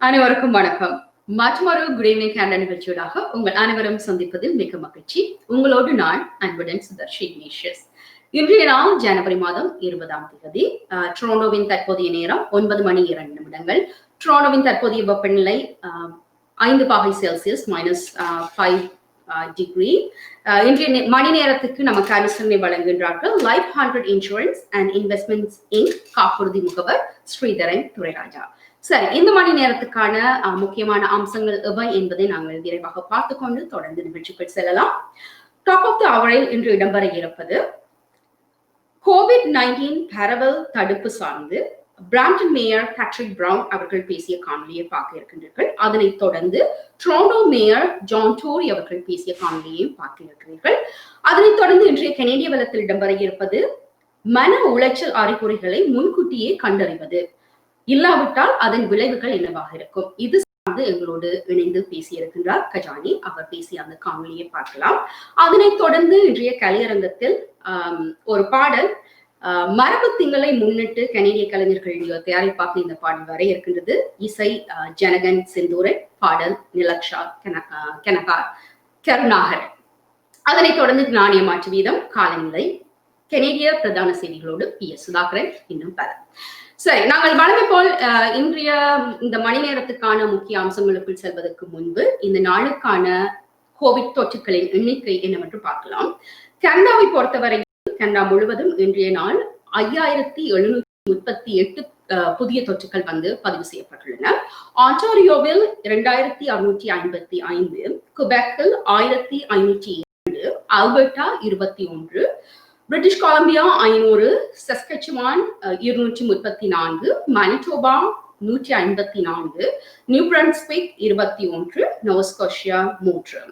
அனைவருக்கும் வணக்கம். மற்றொரு குட் ஈவினிங் கேண்ட நிகழ்ச்சியோடாக உங்கள் அனைவரும் சந்திப்பதில் மிக மகிழ்ச்சி. உங்களோடு நான் அன்புடன் சுதர்ஷி இக்னேஷியஸ். இன்றைய நாள் ஜனவரி மாதம் 20ஆம் தேதி. டொரண்டோவின் தற்போதைய நேரம் 9 மணி 2 நிமிடங்கள். டொரண்டோவின் தற்போதைய வெப்பநிலை 5 பாகை செல்சியஸ் -5 டிகிரி. இன்றைய மணி நேரத்துக்கு நமக்கு அனுசரணை வழங்குகின்றார்கள் life 100 insurance and investments Inc காப்புறுதி முகவர் ஸ்ரீதரன் துரைராஜா. சரி, இந்த மணி நேரத்துக்கான முக்கியமான அம்சங்கள் எவை என்பதை நாங்கள் விரைவாக பார்த்துக்கொண்டு தொடர்ந்து நிகழ்ச்சிக்குள் செல்லலாம். டாப் ஆஃப் த அவரில் இன்று இடம்பெற இருப்பது COVID-19 பரவல் தடுப்பு சார்ந்து பிராம்டன் மேயர் பேட்ரிக் பிரவுன் அவர்கள் பேசிய காணொலியை பார்க்க இருக்கின்றீர்கள். அதனைத் தொடர்ந்து டொரண்டோ மேயர் ஜான் டோரி அவர்கள் பேசிய காணொலியையும் பார்க்க இருக்கிறீர்கள். அதனைத் தொடர்ந்து இன்றைய கனேடிய வலத்தில் இடம்பெற இருப்பது மன உளைச்சல் அறிகுறிகளை முன்கூட்டியே கண்டறிவது, இல்லாவிட்டால் அதன் விளைவுகள் என்னவாக இருக்கும். இது சார்ந்து எங்களோடு இணைந்து பேசியிருக்கின்றார் கஜானி. அவர் பேசிய அந்த காணொலியை பார்க்கலாம். அதனைத் தொடர்ந்து இன்றைய கலையரங்கத்தில் ஒரு பாடல் மரபு திங்களை முன்னிட்டு கனேடிய கலைஞர்கள் தயாரிப்பாக இந்த பாடல் வர இருக்கின்றது. இசை ஜனகன் செந்தூரன், பாடல் நிலக்ஷா கருணாகரன். அதனைத் தொடர்ந்து நாணய மாற்று வீதம், காலநிலை, கனேடிய பிரதான செய்திகளோடு P.s. சுதாகரன், இன்னும் பல. சரி, நாங்கள் வழமை போல் இன்றைய இந்த மணி நேரத்துக்கான முக்கிய அம்சங்களுக்குள் செல்வதற்கு முன்பு இந்த நாளுக்கான கோவிட் தொற்றுகளின் எண்ணிக்கை என்னவென்று பார்க்கலாம். கனடாவை பொறுத்தவரை கனடா முழுவதும் இன்றைய நாள் 5738 புதிய தொற்றுகள் பதிவு செய்யப்பட்டுள்ளன. ஆன்டாரியோவில் 2655, குபெக்கில் 1502, Alberta 21, British Columbia 500, Saskatchewan 234, Manitoba 154, new Brunswick 21, Nova Scotia 3.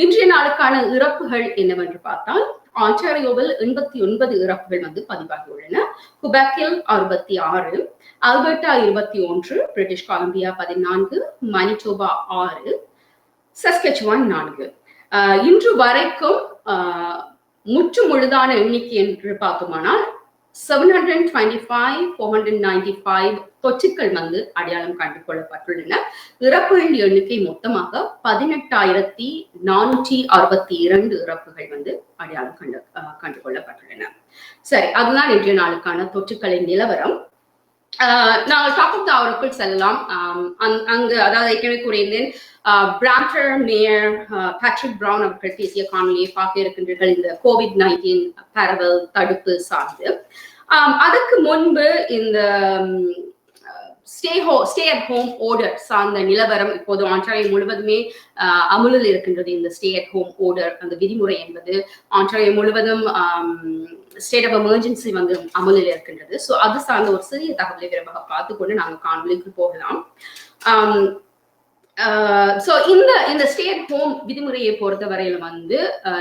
இன்றைய நாளுக்கான இறப்புகள் என்னவென்று பார்த்தால் ஆன்டாரியோவில் 89 இறப்புகள் பதிவாகியுள்ளன. குபெக்கில் 66, Alberta 21, British Columbia 14, Manitoba 6, Saskatchewan 4. இன்று வரைக்கும் முற்று முழுதான எண்ணிக்கை என்று பார்த்தோமானால் 725,495 தொற்றுக்கள் அடையாளம் கண்டு கொள்ளப்பட்டுள்ளன. இறப்புகளின் எண்ணிக்கை மொத்தமாக 18,462 இறப்புகள் அடையாளம் கண்டு கொள்ளப்பட்டுள்ளன. சரி, அதுதான் இன்றைய நாளுக்கான தொற்றுக்களின் நிலவரம். நாங்கள் டாப் ஆஃப் த அவருக்குள் செல்லலாம். அங்கு அதாவது ஏற்கனவே கூறியிருந்தேன், பிராம்டன் மேயர் பேட்ரிக் பிரவுன் அவர்கள் பேசிய காணொலியை பார்க்க இருக்கின்றீர்கள் இந்த COVID-19 பரவல் தடுப்பு சார்ந்து. அதுக்கு முன்பு இந்த ஸ்டே அட் ஹோம் ஆர்டர் சார்ந்த நிலவரம் இப்போது ஆன்டாரியோ முழுவதுமே அமுலில் இருக்கின்றது. இந்த ஸ்டே அட் ஹோம் ஆர்டர் அந்த விதிமுறை என்பது ஆன்டாரியோ முழுவதும் ஸ்டேட் ஆஃப் எமர்ஜென்சி அமுலில் இருக்கின்றது. ஸோ அது சார்ந்த ஒரு சிறிய தகவலை விரைவாக பார்த்துக்கொண்டு நாங்கள் காணொலிக்கு போகலாம். சோ இந்த ஸ்டே அட் ஹோம் விதிமுறையை பொறுத்தவரையில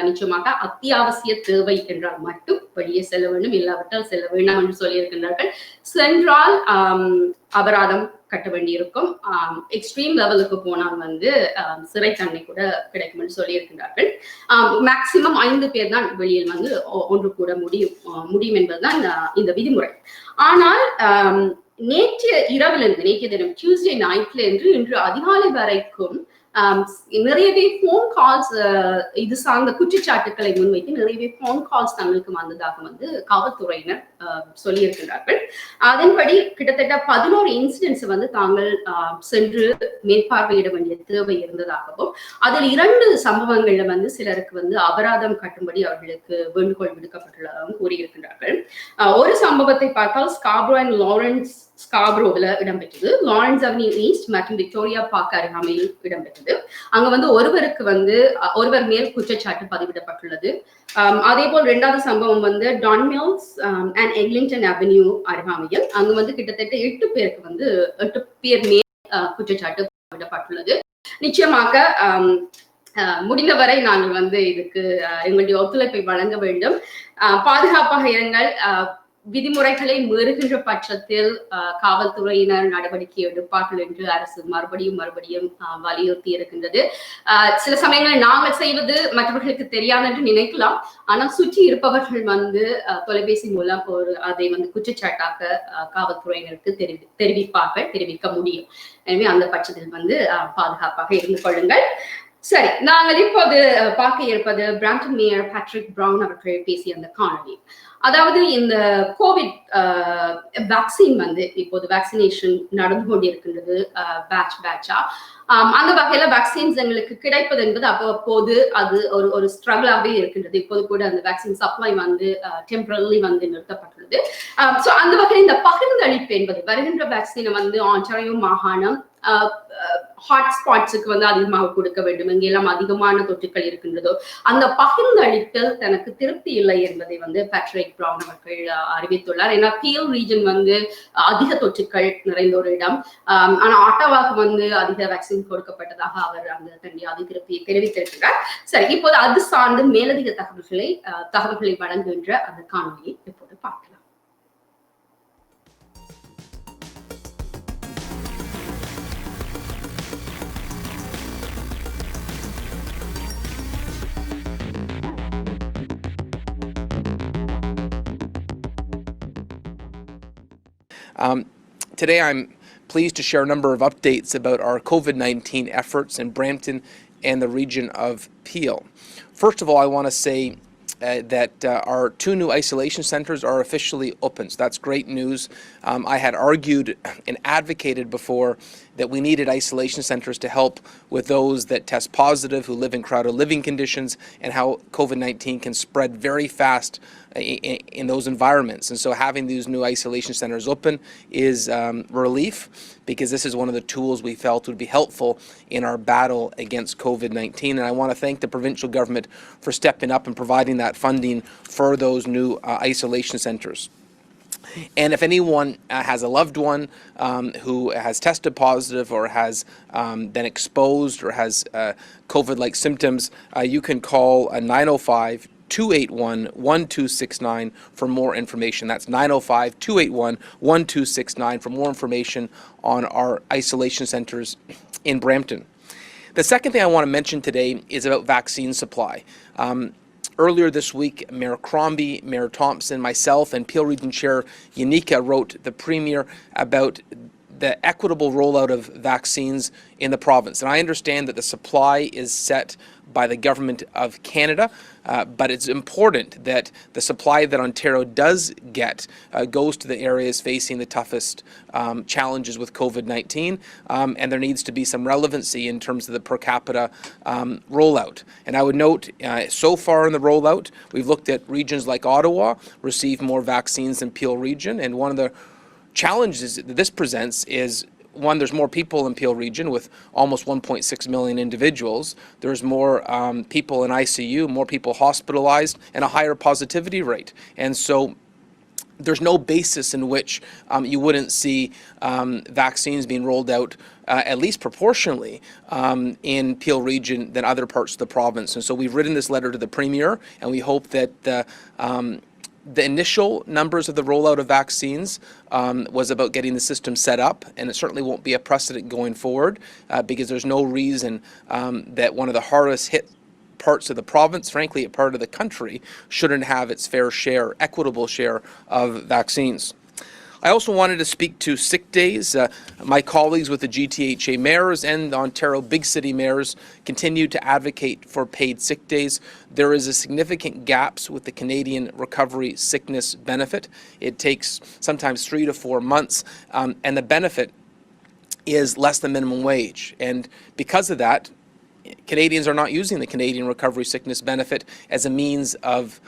நிச்சயமாக அத்தியாவசிய தேவை என்றால் மட்டும் வெளியே செல்ல வேண்டும், இல்லாவிட்டால் செல்ல வேண்டாம் என்று சொல்லி இருக்கின்றார்கள். சென்றால் அபராதம் கட்ட வேண்டியிருக்கும். எக்ஸ்ட்ரீம் லெவலுக்கு போனால் சிறை தண்டனை கூட கிடைக்கும் என்று சொல்லி இருக்கின்றார்கள். மேக்சிமம் 5 பேர் தான் வெளியில் ஒன்று கூட முடியும் என்பதுதான் இந்த விதிமுறை. ஆனால் நேற்றைய தினம் டியூஸ்டே நைட்ல இன்று அதிகாலை வரைக்கும் நிறையவே போன் கால்ஸ் இது சார்ந்த குற்றச்சாட்டுக்களை முன்வைத்து நிறையவே போன் கால்ஸ் தங்களுக்கு வந்ததாக காவல்துறையினர் சொல்லியிருக்கிறார்கள். அதன்படி கிட்டத்தட்ட 11 இன்சிடென்ட்ஸ் தாங்கள் சென்று மேற்பார்வையிட வேண்டிய தேவை இருந்ததாகவும், அதில் 2 சம்பவங்கள்ல சிலருக்கு அபராதம் கட்டும்படி அவர்களுக்கு வேண்டுகோள் விடுக்கப்பட்டுள்ளதாகவும் கூறியிருக்கிறார்கள். ஒரு சம்பவத்தை பார்த்தால் ஸ்காப்ரோ அண்ட் லாரன்ஸ் ஸ்காப்ரோவில் இடம்பெற்றது. லாரன்ஸ் அவென்யூ ஈஸ்ட் மற்றும் விக்டோரியா பார்க் அருகாமையில் இடம்பெற்றது. அங்க ஒருவர் மேல் குற்றச்சாட்டு பதிவிடப்பட்டுள்ளது. அதே போல் 2வது சம்பவம் Don Mills and Eglinton Avenue அருகாமையில் அங்கு கிட்டத்தட்ட 8 பேர் மேல் குற்றச்சாட்டு பதிவிடப்பட்டுள்ளது. நிச்சயமாக முடிந்தவரை நாங்கள் இதுக்கு எங்களுடைய ஒத்துழைப்பை வழங்க வேண்டும். பாதுகாப்பாக இருங்கள். விதிமுறைகளை மீறுகின்ற பட்சத்தில் காவல்துறையினர் நடவடிக்கை எடுப்பார்கள் என்று அரசு மறுபடியும் வலியுறுத்தி இருக்கின்றது. சில சமயங்களில் நாங்கள் செய்வது மற்றவர்களுக்கு தெரியாது என்று நினைக்கலாம். ஆனால் சுற்றி இருப்பவர்கள் தொலைபேசி மூலம் அதை குற்றச்சாட்டாக காவல்துறையினருக்கு தெரிவிக்க முடியும். எனவே அந்த பட்சத்தில் பாதுகாப்பாக இருந்து கொள்ளுங்கள். சரி, நாங்கள் இப்போது பார்க்க இருப்பது பிராம்டன் மேயர் பேட்ரிக் பிரவுன் அவர்கள் பேசிய அந்த காணொலி. அதாவது இந்த கோவிட் வேக்சின் இப்போது வேக்சினேஷன் நடந்து கொண்டிருக்கின்றது பேட்சா. அந்த வகையில வேக்சின்ஸ் எங்களுக்கு கிடைப்பது என்பது அப்போது அது ஒரு ஸ்ட்ரகிளாகவே இருக்கின்றது. இப்போது கூட அந்த வேக்சின் சப்ளை டெம்பரரி நிறுத்தப்பட்டுள்ளது. சோ அந்த வகையில் இந்த பகிர்ந்தளிப்பு என்பது வருகின்ற வேக்சினை ஆன்டாரியோ மாகாணம் ஹாட்ஸ்பாட்ஸுக்கு அதிகமாக கொடுக்க வேண்டும், எங்கெல்லாம் அதிகமான தொற்றுக்கள் இருக்கின்றதோ அந்த பகிர்ந்தளிப்பில் தனக்கு திருப்தி இல்லை என்பதை பேட்ரிக் பிரவுன் அவர்கள் அறிவித்துள்ளார். ஏன்னா பிஎல் ரீஜன் அதிக தொற்றுக்கள் நிறைந்த ஒரு இடம். ஆனா ஆட்டாவாக்கு அதிக வேக்சின் கொடுக்கப்பட்டதாக அவர் தன்னுடைய அதிருப்தியை தெரிவித்திருக்கிறார். சரி, இப்போது அது சார்ந்து மேலதிக தகவல்களை வழங்குகின்ற அந்த காணொலியை இப்போது பார்க்கலாம். Today I'm pleased to share a number of updates about our COVID-19 efforts in Brampton and the region of Peel. First of all, I want to say that our 2 new isolation centres are officially open. So that's great news. I had argued and advocated before that we needed isolation centres to help with those that test positive, who live in crowded living conditions, and how COVID-19 can spread very fast in those environments. And so having these new isolation centres open is relief, because this is one of the tools we felt would be helpful in our battle against COVID-19. And I want to thank the provincial government for stepping up and providing that funding for those new isolation centres. And if anyone has a loved one who has tested positive or has been exposed or has COVID-like symptoms, you can call 905-281-1269 for more information. That's 905-281-1269 for more information on our isolation centres in Brampton. The second thing I want to mention today is about vaccine supply. Earlier this week, Mayor Crombie, Mayor Thompson, myself, and Peel Region Chair Yanika wrote the Premier about the equitable rollout of vaccines in the province. And I understand that the supply is set by the Government of Canada, but it's important that the supply that Ontario does get goes to the areas facing the toughest challenges with COVID-19, and there needs to be some relevancy in terms of the per capita rollout. And I would note, so far in the rollout, we've looked at regions like Ottawa receive more vaccines than Peel Region, and one of the challenges that this presents is, one, there's more people in Peel Region with almost 1.6 million individuals. There's more people in ICU, more people hospitalized, and a higher positivity rate. And so there's no basis in which you wouldn't see vaccines being rolled out at least proportionally in Peel Region than other parts of the province. And so we've written this letter to the Premier, and we hope that the initial numbers of the rollout of vaccines was about getting the system set up, and it certainly won't be a precedent going forward because there's no reason that one of the hardest hit parts of the province, frankly a part of the country, shouldn't have its fair share, equitable share of vaccines. I also wanted to speak to sick days. My colleagues with the GTHA mayors and the Ontario big city mayors continue to advocate for paid sick days. There is a significant gaps with the Canadian Recovery Sickness Benefit. It takes sometimes 3 to 4 months, and the benefit is less than minimum wage. And because of that, Canadians are not using the Canadian Recovery Sickness Benefit as a means of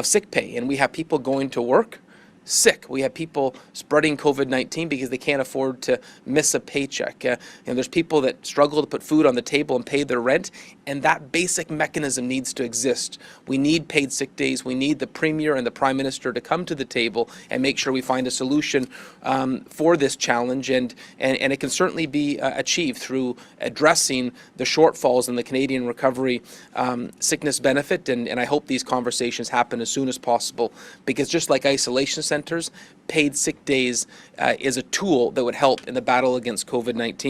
sick pay. And we have people going to work sick. We have people spreading COVID-19 because they can't afford to miss a paycheck. And there's people that struggle to put food on the table and pay their rent, and that basic mechanism needs to exist. We need paid sick days. We need the Premier and the Prime Minister to come to the table and make sure we find a solution for this challenge, and it can certainly be achieved through addressing the shortfalls in the Canadian Recovery Sickness Benefit, and I hope these conversations happen as soon as possible, because just like isolation centers, centers, paid sick days is a tool that would help in the battle against COVID-19.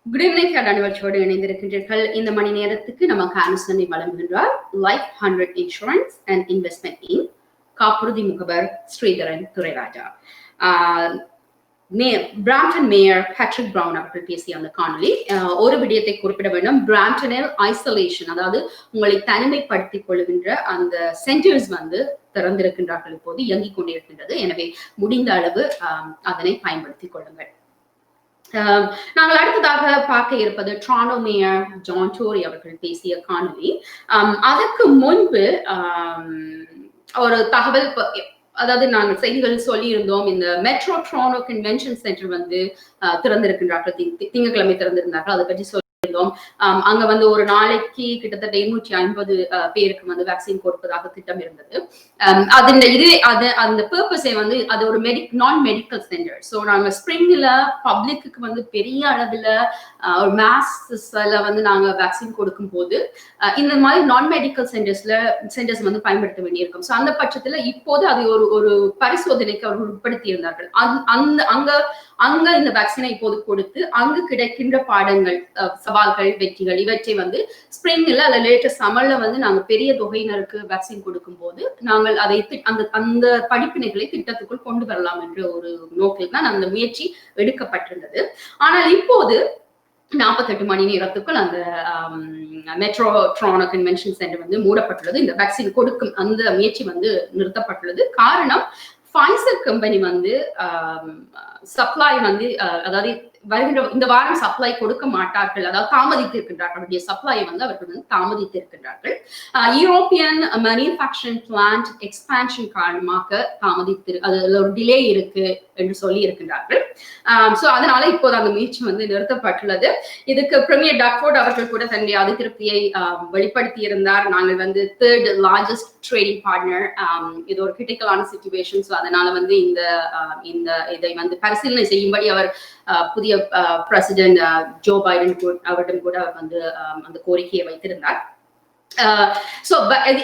Good evening நிகழ்ச்சியோடு இணைந்திருக்கின்றீர்கள். இந்த மணி நேரத்துக்கு நமக்கு ஆலோசனை வழங்குகின்றார் life 100 insurance and investment in காப்புறுதி முகவர் Sridharan Thurairajah. Brampton mayor Patrick Brown அவர்கள் பேசிய அந்த காணொலி ஒரு விடயத்தை குறிப்பிட வேண்டும். பிராம்டனில் ஐசோலேஷன், அதாவது உங்களை தனிமைப்படுத்திக் கொள்கின்ற அந்த சென்டர்ஸ் திறந்திருக்கின்றார்கள், இப்போது இயங்கிக் கொண்டிருக்கின்றது. எனவே முடிந்த அளவு அதனை பயன்படுத்திக் கொள்ளுங்கள். நாங்கள் அடுத்ததாக பார்க்க இருப்பது டொரண்டோ மேயர் ஜான் டோரி அவர்கள் பேசிய காணொலி. அதற்கு முன்பு ஒரு தகவல், அதாவது நாங்கள் செய்திகள் சொல்லி இருந்தோம், இந்த மெட்ரோ டொரண்டோ கன்வென்ஷன் சென்டர் திறந்திருக்கின்றார்கள், திங்கட்கிழமை திறந்திருந்தார்கள். அதை பற்றி சொல்லியிருந்தோம். அங்க ஒரு நாளைக்கு கிட்டத்தட்ட 250 பேருக்கு வேக்சின் கொடுப்பதாக திட்டம் இருந்தது. அந்த பர்பஸை அது ஒரு நான் மெடிக்கல் சென்டர். ஸோ நாங்க ஸ்பிரிங்ல பப்ளிக்கு பெரிய அளவுல ஒரு மாஸ்ல நாங்க வேக்சின் கொடுக்கும் போது இந்த மாதிரி நான் மெடிக்கல் சென்டர்ஸ் பயன்படுத்த வேண்டியிருக்கும். ஸோ அந்த பட்சத்துல இப்போது அதை ஒரு பரிசோதனைக்கு அவர்கள் உட்படுத்தி இருந்தார்கள். அங்க இந்த வேக்சினை இப்போது கொடுத்து அங்கு கிடைக்கின்ற பாடங்கள், சவால்கள், வெற்றிகள் இவற்றை ஸ்பிரிங்ல அல்ல லேட்டஸ்ட் சம்மர்ல நாங்க பெரிய தொகையினருக்கு வேக்சின் கொடுக்கும் போது நாங்கள் அதை அந்த படிப்பினைகளை திட்டத்துக்குள் கொண்டு வரலாம் என்ற ஒரு நோக்கில் தான் அந்த முயற்சி எடுக்கப்பட்டிருந்தது. ஆனால் இப்போது 48 மணி நேரத்துக்குள் அந்த மெட்ரோ டொரண்டோ கன்வென்ஷன் சென்டர் மூடப்பட்டுள்ளது. இந்த வேக்சின் கொடுக்கும் அந்த முயற்சி நிறுத்தப்பட்டுள்ளது. காரணம், ஃபைசர் கம்பெனி சப்ளை அதாவது வருகின்ற இந்த வாரம் சப்ளை கொடுக்க மாட்டார்கள், அதாவது தாமதித்திருக்கின்றார்கள். சப்ளையை அவர்கள் தாமதித்திருக்கின்றார்கள். யூரோப்பியன் மேனுஃபேக்சரிங் பிளான்ட் எக்ஸ்பான்ஷன் காரணமாக அதுல ஒரு டிலே இருக்கு என்று சொல்லி இருக்கின்றார்கள். சோ அதனால இப்போது அந்த முயற்சி நிறுத்தப்பட்டுள்ளது. இதுக்கு பிரீமியர் டக்ஃபோர்ட் அவர்கள் கூட தன்னுடைய அதிருப்தியை வெளிப்படுத்தி இருந்தார். நாங்கள் தேர்ட் லார்ஜஸ்ட் ட்ரேடிங் பார்ட்னர், இது ஒரு கிரிட்டிக்கலான சிச்சுவேஷன். ஸோ அதனால இதை பரிசீலனை செய்யும்படி அவர் புதிய பிரசிடென்ட் ஜோ பைடன் அவரிடம் கூட அந்த கோரிக்கையை வைத்திருந்தார்.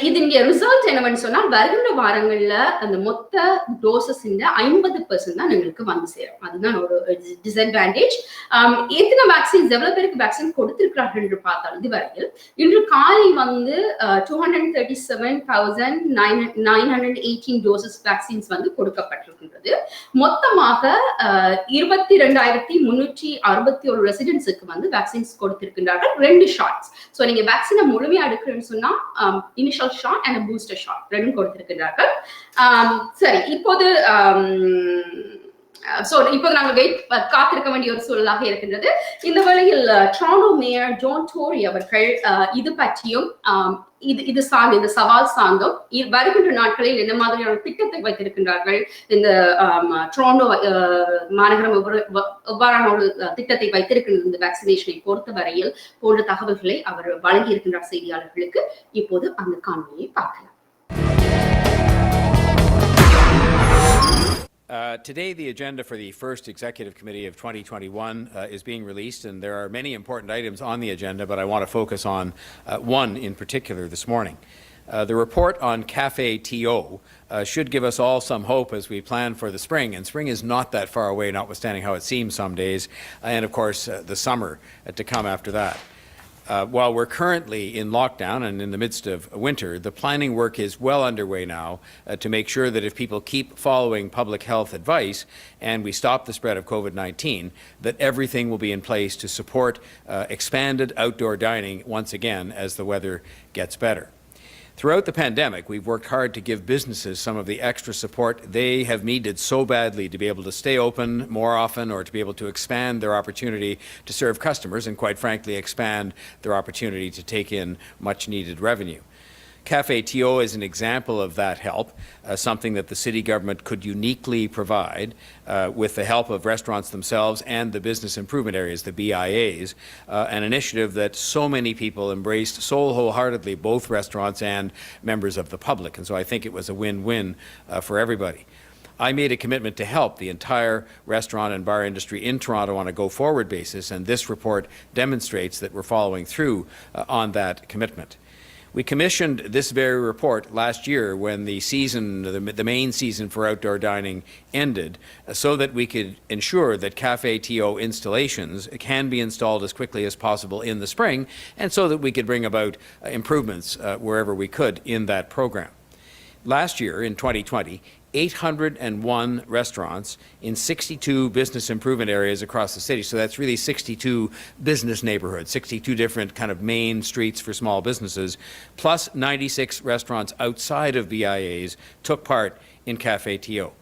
இதன் ரிசல்ட் என்னவென்னு சொன்னால், வருகின்ற வாரங்கள்ல அந்த மொத்த டோசஸ் 50% தான் எங்களுக்கு சேரும். அதுதான் ஒரு டிஸ்அட்வான்டேஜ். எத்தனை வேக்சின், எவ்வளவு பேருக்கு வேக்சின் கொடுத்திருக்கிறார்கள் என்று பார்த்தால் இதுவரையில் இன்று காலை 237,918 டோசஸ் வேக்சின்ஸ் கொடுக்கப்பட்டிருக்கின்றது. மொத்தமாக 22,361 ரெசிடென்ட்ஸுக்கு வேக்சின்ஸ் கொடுத்திருக்கின்றார்கள், 2 ஷாட்ஸ். சோ நீங்க வேக்சினை முழுமையா எடுக்கிறேன்னு சொன்னா initial shot and booster shot ரெண்டும் கொடுத்திருக்கிறார்கள். சரி, இப்போது நாங்கள் காத்திருக்க வேண்டிய ஒரு சூழலாக இருக்கின்றது. இந்த வேளையில் டொரண்டோ மேயர் ஜான் டோரி அவர்கள் இது பற்றியும் இது சார்ந்த இந்த சவால் சார்ந்தும் வருகின்ற நாட்களில் என்ன மாதிரியான திட்டத்தை வைத்திருக்கின்றார்கள், இந்த டொரண்டோ மாநகரம் எவ்வாறான ஒரு திட்டத்தை வைத்திருக்கின்ற இந்த வேக்சினேஷனை பொறுத்த வரையில் போன்ற தகவல்களை அவர் வழங்கி இருக்கின்றார் செய்தியாளர்களுக்கு. இப்போது அந்த காணொலியை பார்க்கலாம். Today, the agenda for the first Executive Committee of 2021 is being released, and there are many important items on the agenda, but I want to focus on one in particular this morning. The report on Cafe TO should give us all some hope as we plan for the spring, and spring is not that far away, notwithstanding how it seems some days, and of course the summer to come after that. While we're currently in lockdown and in the midst of winter, the planning work is well underway now to make sure that if people keep following public health advice and we stop the spread of COVID-19, that everything will be in place to support expanded outdoor dining once again as the weather gets better. Throughout the pandemic, we've worked hard to give businesses some of the extra support they have needed so badly to be able to stay open more often or to be able to expand their opportunity to serve customers and, quite frankly, expand their opportunity to take in much needed revenue. Cafe TO is an example of that help, something that the city government could uniquely provide with the help of restaurants themselves and the business improvement areas, the BIAs, an initiative that so many people embraced so wholeheartedly, both restaurants and members of the public. And so I think it was a win-win for everybody. I made a commitment to help the entire restaurant and bar industry in Toronto on a go-forward basis, and this report demonstrates that we're following through on that commitment. We commissioned this very report last year when the main season for outdoor dining ended, so that we could ensure that Cafe TO installations can be installed as quickly as possible in the spring, and so that we could bring about improvements wherever we could in that program. Last year, in 2020, 801 restaurants in 62 business improvement areas across the city. So that's really 62 business neighborhoods, 62 different kind of main streets for small businesses, plus 96 restaurants outside of BIAs took part in Cafe TO.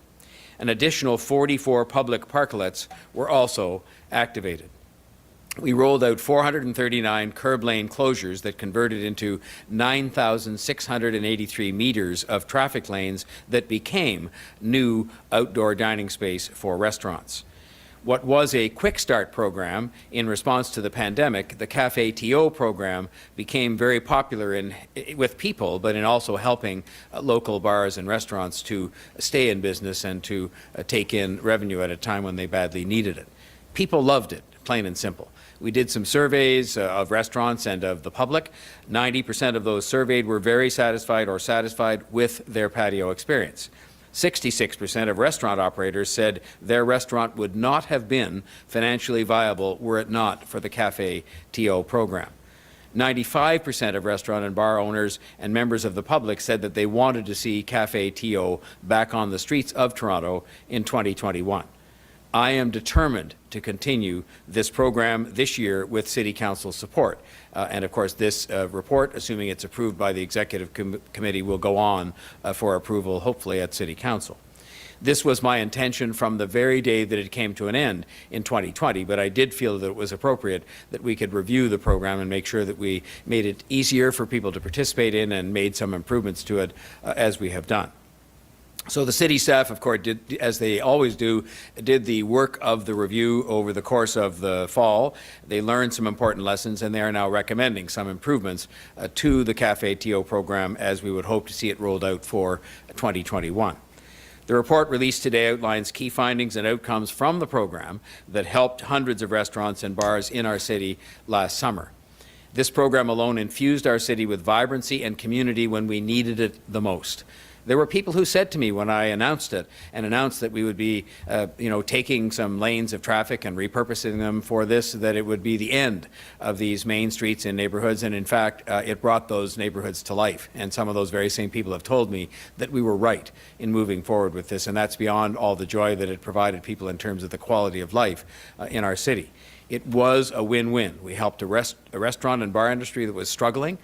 An additional 44 public parklets were also activated. We rolled out 439 curb lane closures that converted into 9,683 meters of traffic lanes that became new outdoor dining space for restaurants. What was a quick start program in response to the pandemic, the Cafe TO program became very popular with people, but in also helping local bars and restaurants to stay in business and to take in revenue at a time when they badly needed it. People loved it, plain and simple. We did some surveys of restaurants and of the public. 90% of those surveyed were very satisfied or satisfied with their patio experience. 66% of restaurant operators said their restaurant would not have been financially viable were it not for the Cafe TO program. 95% of restaurant and bar owners and members of the public said that they wanted to see Cafe TO back on the streets of Toronto in 2021. I am determined to continue this program this year with City Council support. And of course, this report, assuming it's approved by the Executive Committee, will go on for approval, hopefully, at City Council. This was my intention from the very day that it came to an end in 2020, but I did feel that it was appropriate that we could review the program and make sure that we made it easier for people to participate in and made some improvements to it as we have done. So the city staff, of course, did, as they always do, did the work of the review over the course of the fall. They learned some important lessons, and they are now recommending some improvements to the Cafe TO program as we would hope to see it rolled out for 2021. The report released today outlines key findings and outcomes from the program that helped hundreds of restaurants and bars in our city last summer. This program alone infused our city with vibrancy and community when we needed it the most. There were people who said to me when I announced it and announced that we would be, taking some lanes of traffic and repurposing them for this, that it would be the end of these main streets and neighborhoods. And in fact, it brought those neighborhoods to life. And some of those very same people have told me that we were right in moving forward with this. And that's beyond all the joy that it provided people in terms of the quality of life in our city. It was a win-win. We helped a restaurant and bar industry that was struggling.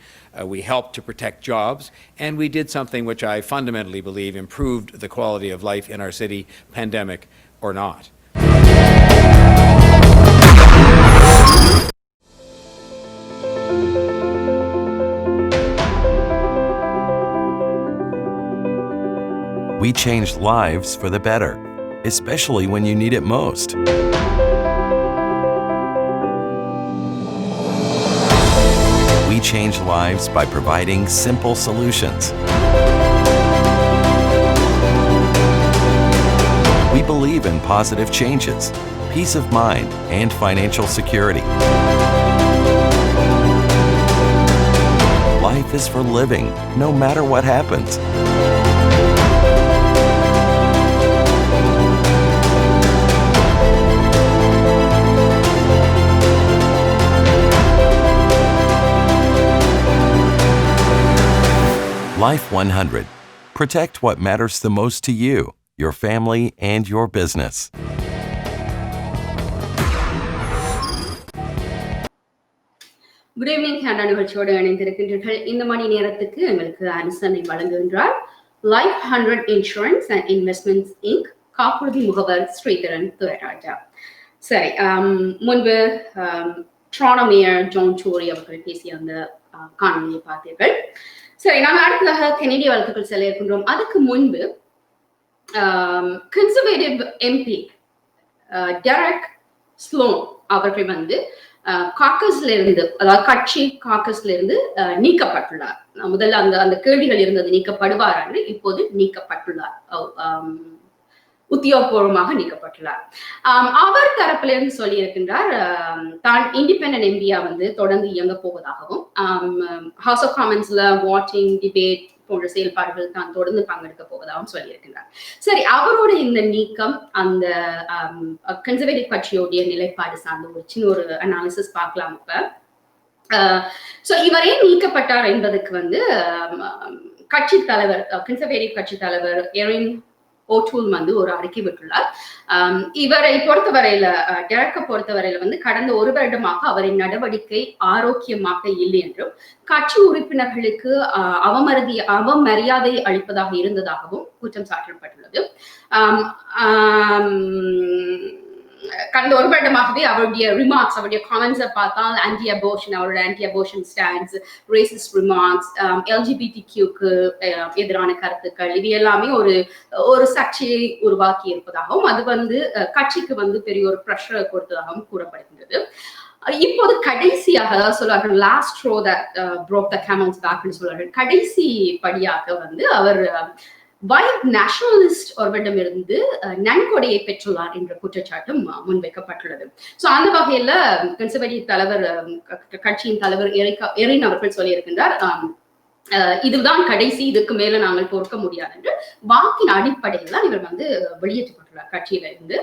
We helped to protect jobs, and we did something which I fundamentally believe improved the quality of life in our city, pandemic or not. We changed lives for the better, especially when you need it most. We change lives by providing simple solutions. We believe in positive changes, peace of mind, and financial security. Life is for living, no matter what happens. Life 100. Protect what matters the most to you, your family, and your business. Good evening Canada நிகழ்ச்சியோடு இணைந்திருக்கின்றீர்கள். இந்த மணி நேரத்துக்கு எங்களுக்கு அனுசரணை வழங்குகின்றார் life 100 insurance and investments Inc, காப்புறுதி முகவர் ஸ்ரீதரன் துரைராஜா. சரி, முன்பு டொராண்டோ மேயர் ஜான் டோரி அவர்கள் பேசிய அந்த காணொலியை பார்த்தீர்கள். சரி, நாங்கள் அடுத்ததாக கெனடிய வழக்குகள் செல்ல இருக்கின்றோம். அதுக்கு முன்பு கன்சர்வேட்டிவ் எம்பி டெரக் ஸ்லோன் அவர்கள் காக்கஸ்ல இருந்து, அதாவது கட்சி காக்கஸ்ல இருந்து நீக்கப்பட்டுள்ளார். முதல்ல அந்த கேள்விகள் இருந்தது நீக்கப்படுவார் என்று, இப்போது நீக்கப்பட்டுள்ளார், உத்தியோகபூர்வமாக நீக்கப்பட்டுள்ளார். அவர் தரப்பிலிருந்து சொல்லி இருக்கின்றார் தான் இண்டிபெண்டன்ட் எம்பியா தொடர்ந்து இயங்க போவதாகவும், ஹவுஸ் ஆஃப் காமன்ஸ்ல வாட்டிங் டிபேட் போன்ற செயல்பாடுகள் தான் தொடர்ந்து பங்கெடுக்க போவதாகவும் சொல்லியிருக்கிறார். சரி, அவரோட இந்த நீக்கம் அந்த கன்சர்வேட்டிவ் கட்சியோடைய நிலைப்பாடு சார்ந்த ஒரு சின்ன ஒரு அனாலிசிஸ் பார்க்கலாம். இப்ப இவரே நீக்கப்பட்டார் என்பதற்கு வந்து கட்சி தலைவர், கன்சர்வேட்டிவ் கட்சி தலைவர் எரின் ஓட்டூல் வந்து ஒரு அறிக்கை விட்டுள்ளார். இவரை பொறுத்தவரையில, டெரக்கை பொறுத்தவரையில வந்து கடந்த ஒரு வருடமாக அவரின் நடவடிக்கை ஆரோக்கியமாக இல்லை என்றும் கட்சி உறுப்பினர்களுக்கு அவமரியாதை அளிப்பதாக இருந்ததாகவும் குற்றம் சாட்டப்பட்டுள்ளது. கடந்த ஒரு வருடமாகவே அவருடைய ரிமார்க்ஸ், அவருடைய காமெண்ட்ஸை பார்த்தால் ஆன்டி அபோர்ஷன், அவருடைய anti abortion stands, racist remarks, எல்ஜிபிடிக்யூக்கு எதிரான கருத்துக்கள், இது எல்லாமே ஒரு சர்ச்சையை உருவாக்கி இருப்பதாகவும் அது வந்து கட்சிக்கு வந்து பெரிய ஒரு ப்ரெஷரை கொடுத்ததாகவும் கூறப்படுகின்றது. இப்போது கடைசியாக, அதாவது சொல்வார்கள் last throw that broke the camel's back ன்னு சொல்வார்கள், கடைசி படியாக வந்து அவர் வைட் நேஷனலிஸ்ட் ஒருவரிடமிருந்து நன்கொடையை பெற்றுள்ளார் என்ற குற்றச்சாட்டும் முன்வைக்கப்பட்டுள்ளது. சோ அந்த வகையில கன்சர்வேட்டிவ் தலைவர், கட்சியின் தலைவர் எரின் அவர்கள் சொல்லியிருக்கின்றார், இதுதான் கடைசி, இதுக்கு மேல நாங்கள் பொறுக்க முடியாது என்று. வாக்கின் அடிப்படையில் தான் இவர் வந்து வெளியேற்றப்பட்டுள்ளார் கட்சியில இருந்து.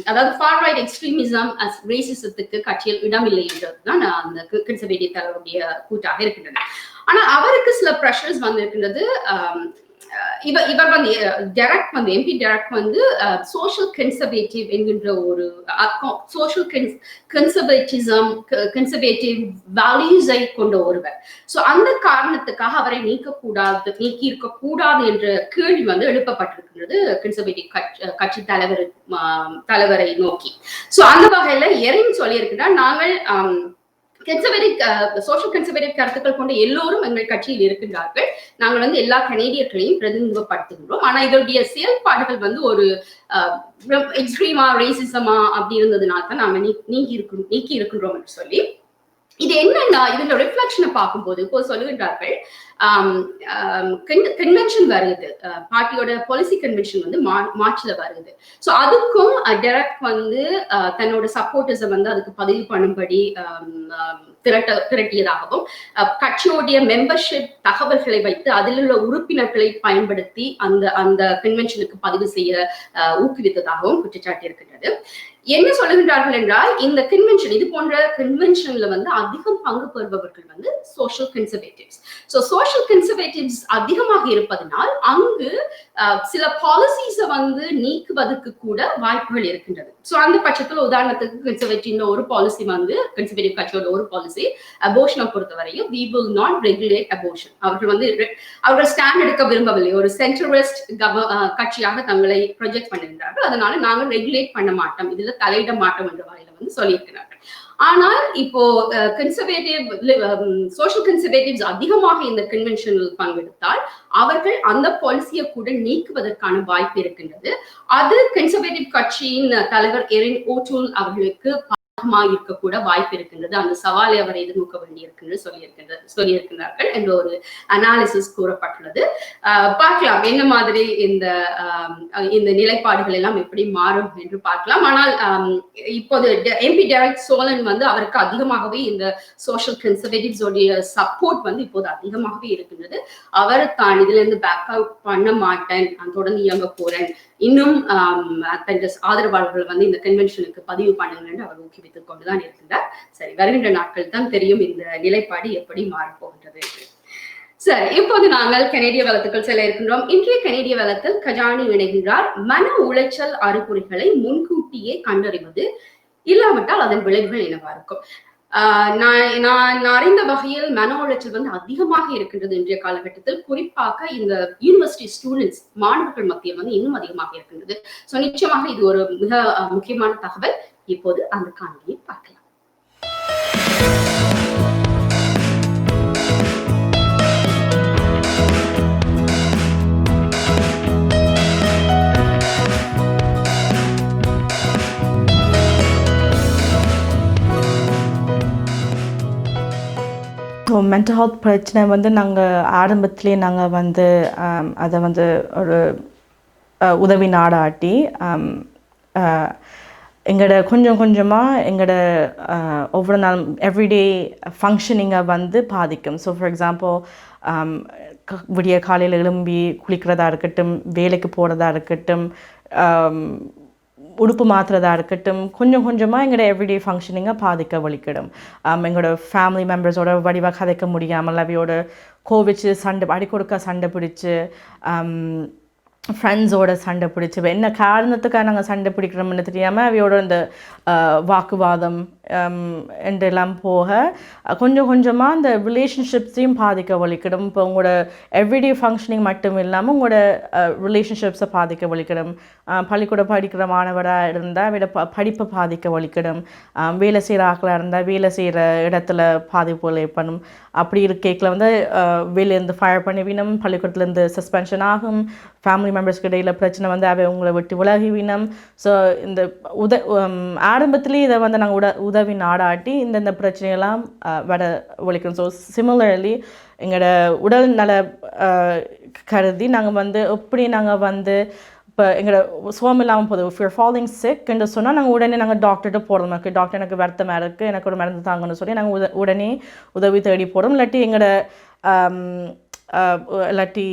அதாவது ஃபார் ரைட் எக்ஸ்ட்ரீமிசம், ரேசிசத்துக்கு கட்சியில் இடமில்லை என்றதுதான் அந்த கன்சர்வேட்டிவ் தலைவருடைய கூட்டாக இருக்கின்றது. ஆனா அவருக்கு சில ப்ரெஷர்ஸ் வந்து இருக்கின்றது. இவர் வந்து டெரக் வந்து எம்பி டெரக் வந்து சோஷியல் கன்சர்வேட்டிவ் என்கின்ற ஒரு சோஷியல் கன்சர்வேட்டிசம், கன்சர்வேட்டிவ் வேல்யூஸை கொண்ட ஒருவர். சோ அந்த காரணத்துக்காக அவரை நீக்கி இருக்க கூடாது என்ற கேள்வி வந்து எழுப்பப்பட்டிருக்கின்றது கன்சர்வேட்டிவ் கட்சி தலைவரை நோக்கி. சோ அந்த வகையில எரின் சொல்லியிருக்கிறார், நாங்கள் சோஷியல் கன்சர்வேட்டிவ் கருத்துக்கள் கொண்ட எல்லோரும் எங்கள் கட்சியில் இருக்கின்றார்கள், நாங்கள் வந்து எல்லா கனேடியர்களையும் பிரதிநிதித்துவப்படுத்துகின்றோம். ஆனா இதனுடைய செயல்பாடுகள் வந்து ஒரு எக்ஸ்ட்ரீமா, ரேசிசமா அப்படி இருந்ததுனால தான் நாங்க நீக்கி இருக்கின்றோம் என்று சொல்லி, இது என்னன்னா இதுல ரிஃப்ளெக்ஷனை பார்க்கும்போது இப்போ சொல்லுகின்றார்கள், கன்வென்ஷன் வருது, பார்ட்டியோட பாலிசி கன்வென்ஷன் வந்து மார்ச்ல வருது. சோ அதுக்கும் டெரக் வந்து தன்னோட சப்போர்ட்டர்ஸை வந்து அதுக்கு பதிவு பண்ணும்படி திரட்டியதாகவும், கட்சியோடைய மெம்பர்ஷிப் தகவல்களை வைத்து அதில் உள்ள உறுப்பினர்களை பயன்படுத்தி அந்த கன்வென்ஷனுக்கு பதிவு செய்ய ஊக்குவித்ததாகவும் குற்றச்சாட்டு இருக்கின்றது. என்ன சொல்லுகின்றார்கள் என்றால், இந்த கன்வென்ஷன், இது போன்ற கன்வென்ஷன்ல வந்து அதிகம் பங்கு பெறுபவர்கள் வந்து social conservatives. So social conservatives அதிகமாக இருப்பதனால் அங்கு சில பாலிசிஸை வந்து நீக்குவதற்கு கூட வாய்ப்புகள் இருக்கின்றது. சோ அந்த பட்சத்தில் உதாரணத்துக்கு கன்சர்வேட்டிவ் ஒரு பாலிசி வந்து, கன்சர்வேட்டிவ் கட்சியோட ஒரு பாலிசி அபோர்ஷனை பொறுத்தவரையும் we will not regulate abortion. அவர்கள் ஸ்டாண்ட் எடுக்க விரும்பவில்லை, ஒரு சென்ட்ரலிஸ்ட் கட்சியாக தங்களை ப்ரொஜெக்ட் பண்ணுகின்றார்கள், அதனால நாங்கள் ரெகுலேட் பண்ண மாட்டோம், இதுல தலையிட மாட்டோம் என்ற வகையில வந்து சொல்லியிருக்கிறார்கள். ஆனால் இப்போ சோஷியல் கன்சர்வேட்டிவ்ஸ் அதிகமாக இந்த கன்வென்ஷனில் பங்கெடுத்தால் அவர்கள் அந்த பாலிசியை கூட நீக்குவதற்கான வாய்ப்பு இருக்கின்றது. அது கன்சர்வேட்டிவ் கட்சியின் தலைவர் எரின் ஓட்டூல் அவர்களுக்கு இருக்க கூட வாய்ப்பு இருக்கின்றது. அந்த சவாலை அவர் எதிர்நோக்க வேண்டியிருக்கின்றது சொல்லியிருக்கிறார்கள் என்ற ஒரு அனாலிசிஸ் கூறப்பட்டுள்ளது. பார்க்கலாம் என்ன மாதிரி இந்த நிலைப்பாடுகள் எல்லாம் எப்படி மாறும் என்று பார்க்கலாம். ஆனால் இப்போது எம்பி டெரக் சோலன் வந்து அவருக்கு அதிகமாகவே இந்த சோஷியல் கன்சர்வேட்டிவ்ஸ் உடைய சப்போர்ட் வந்து இப்போது அதிகமாகவே இருக்கின்றது. அவர் தான் இதுல இருந்து பேக் அவுட் பண்ண மாட்டேன், தொடர்ந்து இயங்க போறேன், இன்னும் ஆதரவாளர்கள் வந்து இந்த கன்வென்ஷனுக்கு பதிவு பண்ணுங்க என்று அவர் ஊக்குவித்துக் கொண்டுதான் இருக்கின்றார். சரி, வருகின்ற நாட்கள் தான் தெரியும் இந்த நிலைப்பாடு எப்படி மாறப்போகின்றது என்று. சரி, இப்போது நாங்கள் கனேடிய வளத்துக்கள் செல்ல இருக்கின்றோம். இன்றைய கனேடிய வளத்தில் கஜானி இணைகின்றார். மன உளைச்சல் அறிகுறிகளை முன்கூட்டியே கண்டறிவது, இல்லாவிட்டால் அதன் விளைவுகள் என்னவா இருக்கும்? நான் அறிந்த வகையில் மன உளைச்சல் வந்து அதிகமாக இருக்கின்றது இன்றைய காலகட்டத்தில். குறிப்பாக இந்த யூனிவர்சிட்டி ஸ்டூடெண்ட்ஸ், மாணவர்கள் மத்தியில் வந்து இன்னும் அதிகமாக இருக்கின்றது. சோ நிச்சயமாக இது ஒரு மிக முக்கியமான தகவல். இப்போது அந்த காணொலியை பார்க்கலாம். ஸோ மென்டல் ஹெல்த் பிரச்சனை வந்து நாங்கள் ஆரம்பத்துலேயே நாங்கள் வந்து அதை வந்து ஒரு உதவி நாடாட்டி எங்களோட கொஞ்சம் கொஞ்சமாக எங்களோட ஒவ்வொரு நாள் எவ்ரிடே ஃபங்க்ஷனிங்கை வந்து பாதிக்கும். ஸோ ஃபார் எக்ஸாம்பிள் விடிய காலையில் எழும்பி குளிக்கிறதா இருக்கட்டும், வேலைக்கு போகிறதா இருக்கட்டும், உடுப்பு மாற்றுறதா இருக்கட்டும், கொஞ்சம் கொஞ்சமாக எங்களோட எவ்ரிடே ஃபங்க்ஷனிங்கை பாதிக்க வலிக்கிடும். எங்களோட ஃபேமிலி மெம்பர்ஸோட வடிவாக கதைக்க முடியாமல் அவையோட கோவிச்சு அடிக்கொடுக்க சண்டை பிடிச்சி ஃப்ரெண்ட்ஸோட சண்டை பிடிச்சி என்ன காரணத்துக்காக நாங்கள் சண்டை பிடிக்கிறோம்னு தெரியாமல் அவையோட இந்த வாக்குவாதம் என்றெல்லாம் போக கொஞ்சம் கொஞ்சமாக அந்த ரிலேஷன்ஷிப்ஸையும் பாதிக்க வலிக்கிடும். இப்போ உங்களோட எவ்ரிடே ஃபங்க்ஷனிங் மட்டும் இல்லாமல் உங்களோட ரிலேஷன்ஷிப்ஸை பாதிக்க வலிக்கிடும். பள்ளிக்கூடம் படிக்கிற மாணவராக இருந்தால் அவட படிப்பை பாதிக்க வலிக்கிடும். வேலை செய்கிற ஆக்களாக இருந்தால் வேலை செய்கிற இடத்துல பாதிப்புகள் ஏற்படும். அப்படி இருக்கைக்கில் வந்து வேலையிலேருந்து ஃபயர் பண்ணிவினம், பள்ளிக்கூடத்துலேருந்து சஸ்பென்ஷன் ஆகும், ஃபேமிலி மெம்பர்ஸ்க்கு இடையில் பிரச்சனை வந்து அவை உங்களை விட்டு விலகிவினம். ஸோ இந்த ஆரம்பத்துலேயே இதை வந்து நாங்கள் உதவி நாடாட்டி இந்த பிரச்சனையெல்லாம் வர ஒழிக்கணும். ஸோ சிமிலர்லி எங்களோட உடல் நல கருதி நாங்கள் வந்து எப்படி நாங்கள் வந்து இப்போ எங்களோட சுகம் இல்லாமல் போதும், இஃப் யூர் ஃபாலோயிங் சிக் என்று சொன்னால் நாங்கள் உடனே நாங்கள் டாக்டர்கிட்ட போகிறோம். இருக்குது டாக்டர் எனக்கு வருத்தமாக இருக்குது, எனக்கு ஒரு மருந்து தாங்கன்னு சொல்லி நாங்கள் உடனே உதவி தேடி போகிறோம். இல்லாட்டி எங்களோட இல்லாட்டி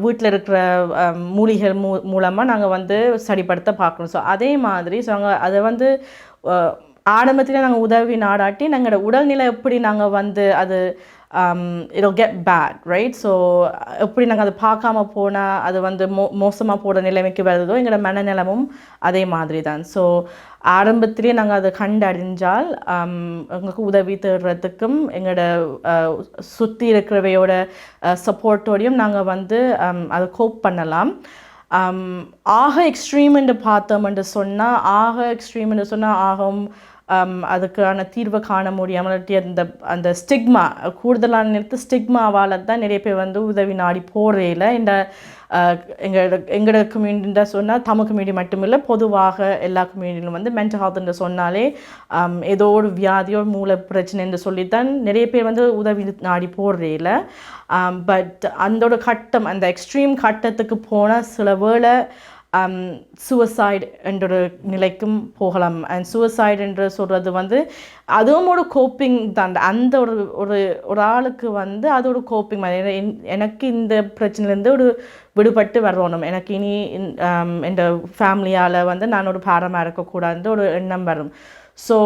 வீட்டில் இருக்கிற மூலிகைகள் மூலமாக நாங்கள் வந்து சரிப்படுத்த பார்க்கணும். ஸோ அதே மாதிரி ஸோ நாங்கள் அதை வந்து ஆரம்பத்தில் நாங்கள் உதவி நாடாட்டி நாங்களோட உடல்நிலை எப்படி நாங்கள் வந்து அது it'll get bad, right? So எப்படி நாங்கள் அதை பார்க்காம போனால் அது வந்து மோசமாக போகிற நிலைமைக்கு வருதோ எங்களோட மனநிலமும் அதே மாதிரி தான். ஸோ ஆரம்பத்திலே நாங்கள் அதை கண்டறிஞ்சால் எங்களுக்கு உதவி தேடுறதுக்கும் எங்களோட சுற்றி இருக்கிறவையோட சப்போர்ட்டோடையும் நாங்கள் வந்து அதை கோப் பண்ணலாம். ஆக எக்ஸ்ட்ரீம்னு பார்த்தோம்னு சொன்னால் ஆகும் அதுக்கான தீர்வை காண முடியாமல் அந்த ஸ்டிக்மா கூடுதலான நேரத்து ஸ்டிக்மாவால் தான் நிறைய பேர் வந்து உதவி நாடி போகிறதில்ல. இந்த எங்களோட கம்யூனிட்டின்னு சொன்னால் தமிழ் கம்யூனிட்டி மட்டும் இல்லை, பொதுவாக எல்லா கம்யூனிட்டியிலும் வந்து மென்டல் ஹெல்த்ன்னு சொன்னாலே ஏதோ ஒரு வியாதியோ மூளை பிரச்சனைன்னு சொல்லித்தான் நிறைய பேர் வந்து உதவி நாடி போடுறதில்ல. பட் அந்த கட்டம் அந்த எக்ஸ்ட்ரீம் கட்டத்துக்கு போனால் சில வேளை சூசைட் என்ற ஒரு நிலைக்கும் போகலாம். அண்ட் சூசைட் என்று சொல்கிறது வந்து அதுவும் ஒரு கோப்பிங் தான். அந்த ஒரு ஆளுக்கு வந்து அது ஒரு கோப்பிங் மாதிரி, எனக்கு இந்த பிரச்சனையிலேருந்து ஒரு விடுபட்டு வரணும், எனக்கு இனி இந்த ஃபேமிலியால் வந்து நான் ஒரு பாரமாக இருக்கக்கூடாதுன்ற ஒரு எண்ணம் வரும். ஸோ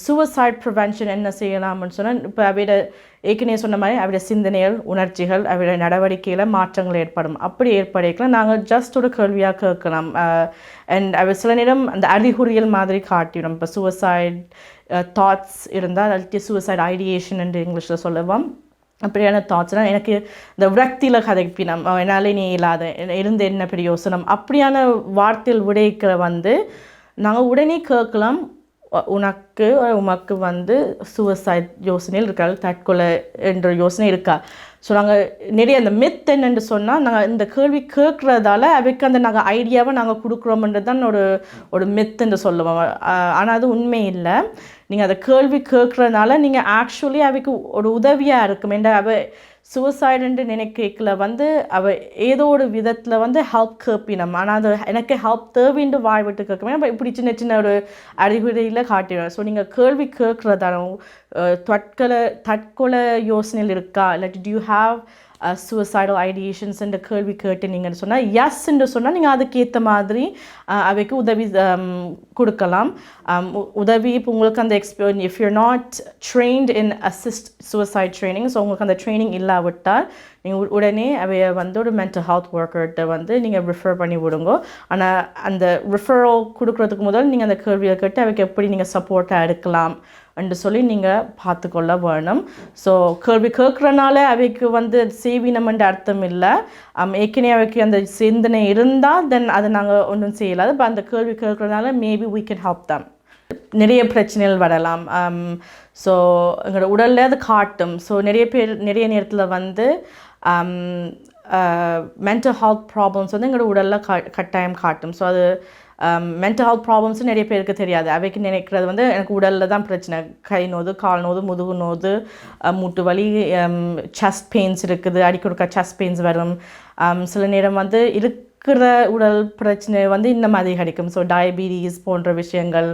சூசைட் ப்ரிவென்ஷன் என்ன செய்யலாம்னு சொன்னால் இப்போ அவையோட ஏற்கனவே சொன்ன மாதிரி அவருடைய சிந்தனைகள், உணர்ச்சிகள், அவருடைய நடவடிக்கையில் மாற்றங்கள் ஏற்படும். அப்படி ஏற்படைக்கலாம் நாங்கள் ஜஸ்ட் ஒரு கேள்வியாக கேட்கலாம். அண்ட் அவர் சில நேரம் அந்த அறிகுறிகள் மாதிரி காட்டிடும். இப்போ சூசைட் தாட்ஸ் இருந்தால் அதுக்கு சூசைட் ஐடியேஷன் என்று இங்கிலீஷில் சொல்லுவோம். அப்படியான தாட்ஸ்னால் எனக்கு இந்த விரக்தியில் கதைப்பினம், என்னால் நீ இல்லாத இருந்து என்ன பிரயோசனம், அப்படியான வார்த்தைகள் விடைக்கிற வந்து நாங்கள் உடனே கேட்கலாம், உமக்கு வந்து சூசைட் யோசனையில் இருக்கா, தற்கொலை என்ற யோசனை இருக்கா. ஸோ நாங்கள் நிறைய அந்த மித் என்னென்று சொன்னால் நாங்கள் இந்த கேள்வி கேட்குறதால அவைக்கு அந்த நாங்கள் ஐடியாவை நாங்கள் கொடுக்குறோம்ன்றது தான் ஒரு மித்துன்னு சொல்லுவோம். ஆனால் அது உண்மை இல்லை. நீங்கள் அந்த கேள்வி கேட்குறதுனால நீங்கள் ஆக்சுவலி அவைக்கு ஒரு உதவியாக இருக்கும். என்ற அவ சூசைடுன்னு நினைக்கல வந்து அவள் ஏதோ ஒரு விதத்தில் வந்து ஹெல்ப் கேட்பினம், ஆனால் அது எனக்கு ஹெல்ப் தேவைன்னு வாய் விட்டு கேட்கணும். நம்ம இப்படி சின்ன சின்ன ஒரு அறிகுறியில் காட்டிடுவோம். ஸோ நீங்கள் கேள்வி கேட்குறதான தற்கொலை யோசனையில் இருக்கா, இல்லாட்டி do you have suicidal ideations என்ற கேள்வி கேட்டு நீங்கள் சொன்னால் எஸ் என்று சொன்னால் நீங்கள் அதுக்கேற்ற மாதிரி அவைக்கு உதவி கொடுக்கலாம். உதவி இப்போ உங்களுக்கு அந்த if you're not trained in assist suicide training, so உங்களுக்கு அந்த ட்ரைனிங் இல்லாவிட்டால் நீங்கள் உடனே அவைய வந்து ஒரு மென்டல் ஹெல்த் ஒர்க்கர்கிட்ட வந்து நீங்கள் ரிஃபர் பண்ணி விடுங்க. ஆனால் அந்த ரிஃபரல் கொடுக்குறதுக்கு முதல் நீங்கள் அந்த கேள்வியை கேட்டு அவைக்கு எப்படி நீங்கள் சப்போர்ட்டாக எடுக்கலாம் என்று சொல்லி நீங்கள் பார்த்துக்கொள்ள வேணும். ஸோ கேள்வி கேட்குறனால அவைக்கு வந்து செய்வினம்ன்ற அர்த்தம் இல்லை. ஏற்கனவே அவைக்கு அந்த சிந்தனை இருந்தால் தென் அதை நாங்கள் ஒன்றும் செய்யலாது. இப்போ அந்த கேள்வி கேட்குறதுனால maybe we can help them. நிறைய பிரச்சனைகள் வரலாம். ஸோ எங்களோட உடலில் அது காட்டும். ஸோ நிறைய நேரத்தில் வந்து மென்டல் ஹெல்த் ப்ராப்ளம்ஸ் வந்து எங்களோட உடலில் கட்டாயம் காட்டும். ஸோ அது மென்டல் ஹெல்த் ப்ராப்ளம்ஸும் நிறைய பேருக்கு தெரியாது. அவைக்கு நினைக்கிறது வந்து எனக்கு உடலில் தான் பிரச்சனை, கை நோது, கால் நோது, முதுகு நோது, மூட்டு வலி, செஸ்ட் பெயின்ஸ் இருக்குது, அடிக்கொடுக்க செஸ்ட் பெயின்ஸ் வரும். சில நேரம் வந்து இருக்கிற உடல் பிரச்சனை வந்து இன்னும் அதிகரிக்கும். ஸோ டயபெட்டிஸ் போன்ற விஷயங்கள்,